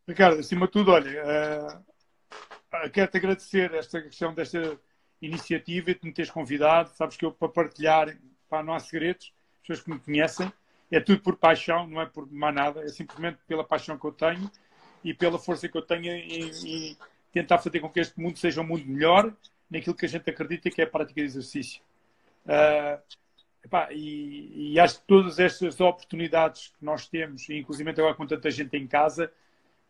Ricardo, acima de tudo, olha, quero-te agradecer esta questão desta iniciativa e de me teres convidado. Sabes que eu, para partilhar, não há segredos, as pessoas que me conhecem, é tudo por paixão, não é por mais nada, é simplesmente pela paixão que eu tenho e pela força que eu tenho em tentar fazer com que este mundo seja um mundo melhor naquilo que a gente acredita que é a prática de exercício. E acho que todas estas oportunidades que nós temos, inclusive agora com tanta gente em casa,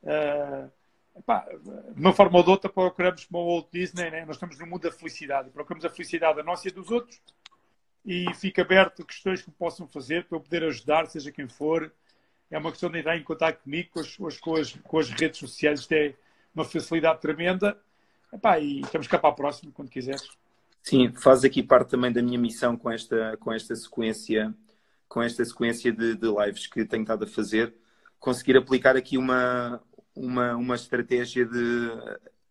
de uma forma ou de outra procuramos, como o Walt Disney, né? Nós estamos no mundo da felicidade, procuramos a felicidade da nossa e dos outros, e fico aberto a questões que possam fazer para eu poder ajudar, seja quem for. É uma questão de entrar em contato comigo, com as redes sociais. Isto é uma facilidade tremenda. E estamos cá para a próxima, quando quiseres. Sim, faz aqui parte também da minha missão com esta sequência de lives que tenho estado a fazer. Conseguir aplicar aqui uma estratégia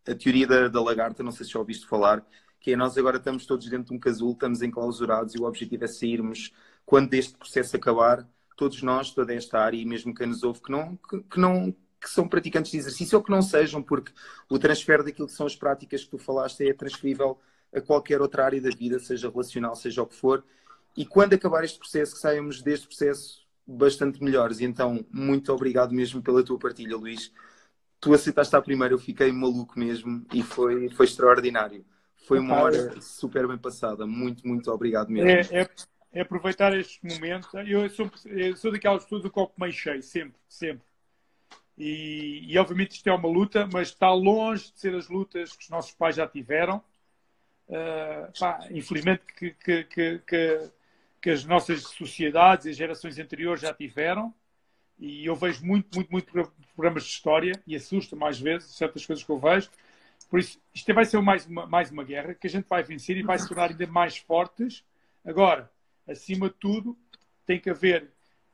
a teoria da lagarta, não sei se já ouviste falar, que é nós agora estamos todos dentro de um casulo, estamos enclausurados e o objetivo é sairmos quando este processo acabar, todos nós, toda esta área e mesmo quem nos ouve que são praticantes de exercício ou que não sejam, porque o transfer daquilo que são as práticas que tu falaste é transferível a qualquer outra área da vida, seja relacional, seja o que for, e quando acabar este processo, que saímos deste processo bastante melhores. E então, muito obrigado mesmo pela tua partilha, Luís. Tu aceitaste à primeira, eu fiquei maluco mesmo e foi extraordinário. Foi uma hora super bem passada. Muito, muito obrigado mesmo. É aproveitar este momento. Eu sou daquelas pessoas do copo meio cheio, sempre, sempre. E obviamente isto é uma luta, mas está longe de ser as lutas que os nossos pais já tiveram. Infelizmente que as nossas sociedades e as gerações anteriores já tiveram. E eu vejo muito programas de história e assusta-me às vezes certas coisas que eu vejo. Por isso, isto vai ser mais uma guerra que a gente vai vencer e vai se tornar ainda mais fortes. Agora, acima de tudo, tem que haver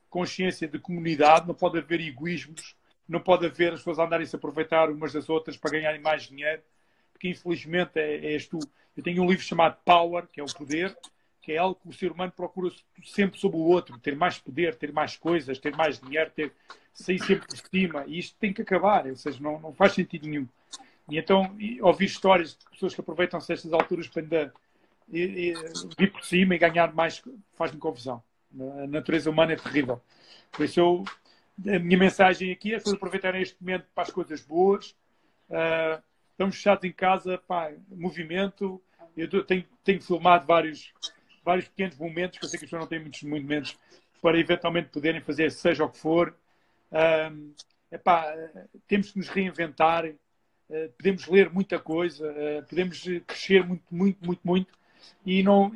consciência de comunidade, não pode haver egoísmos, não pode haver as pessoas andarem-se a aproveitar umas das outras para ganharem mais dinheiro, porque infelizmente és tu. Eu tenho um livro chamado Power, que é o poder, que é algo que o ser humano procura sempre sobre o outro, ter mais poder, ter mais coisas, ter mais dinheiro, sair sempre por cima, e isto tem que acabar, ou seja, não faz sentido nenhum. E então, ouvir histórias de pessoas que aproveitam-se destas alturas para ainda vir por cima e ganhar mais, faz-me confusão. A natureza humana é terrível. Por isso, a minha mensagem aqui é para aproveitarem este momento para as coisas boas. Estamos fechados em casa, movimento. Eu tenho filmado vários pequenos momentos, que eu sei que as pessoas não têm muitos momentos, para eventualmente poderem fazer seja o que for. Temos que nos reinventar. Podemos ler muita coisa, podemos crescer muito, e não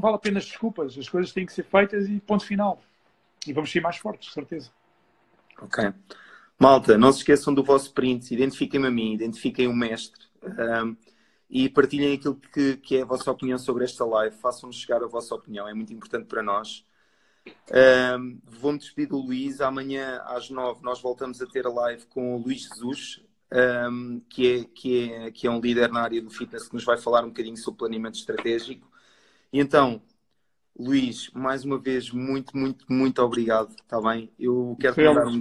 vale a pena as desculpas. As coisas têm que ser feitas e ponto final. E vamos ser mais fortes, certeza. Ok. Malta, não se esqueçam do vosso print, identifiquem-me a mim, identifiquem o mestre e partilhem aquilo que é a vossa opinião sobre esta live. Façam-nos chegar a vossa opinião, é muito importante para nós. Vou-me despedir do Luís. Amanhã às 9 nós voltamos a ter a live com o Luís Jesus, que é um líder na área do fitness, que nos vai falar um bocadinho sobre planeamento estratégico. E então, Luís, mais uma vez, muito obrigado, está bem? Eu quero te dar um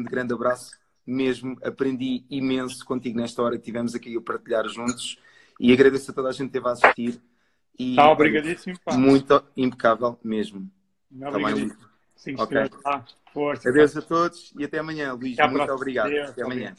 grande abraço mesmo. Aprendi imenso contigo nesta hora que tivemos aqui a partilhar juntos e agradeço a toda a gente que esteve a assistir. E, obrigadíssimo, pá. Muito impecável mesmo. Obrigadíssimo. Tá bem? Okay. Força. Adeus a todos e até amanhã, Luís. Muito obrigado. Até amanhã.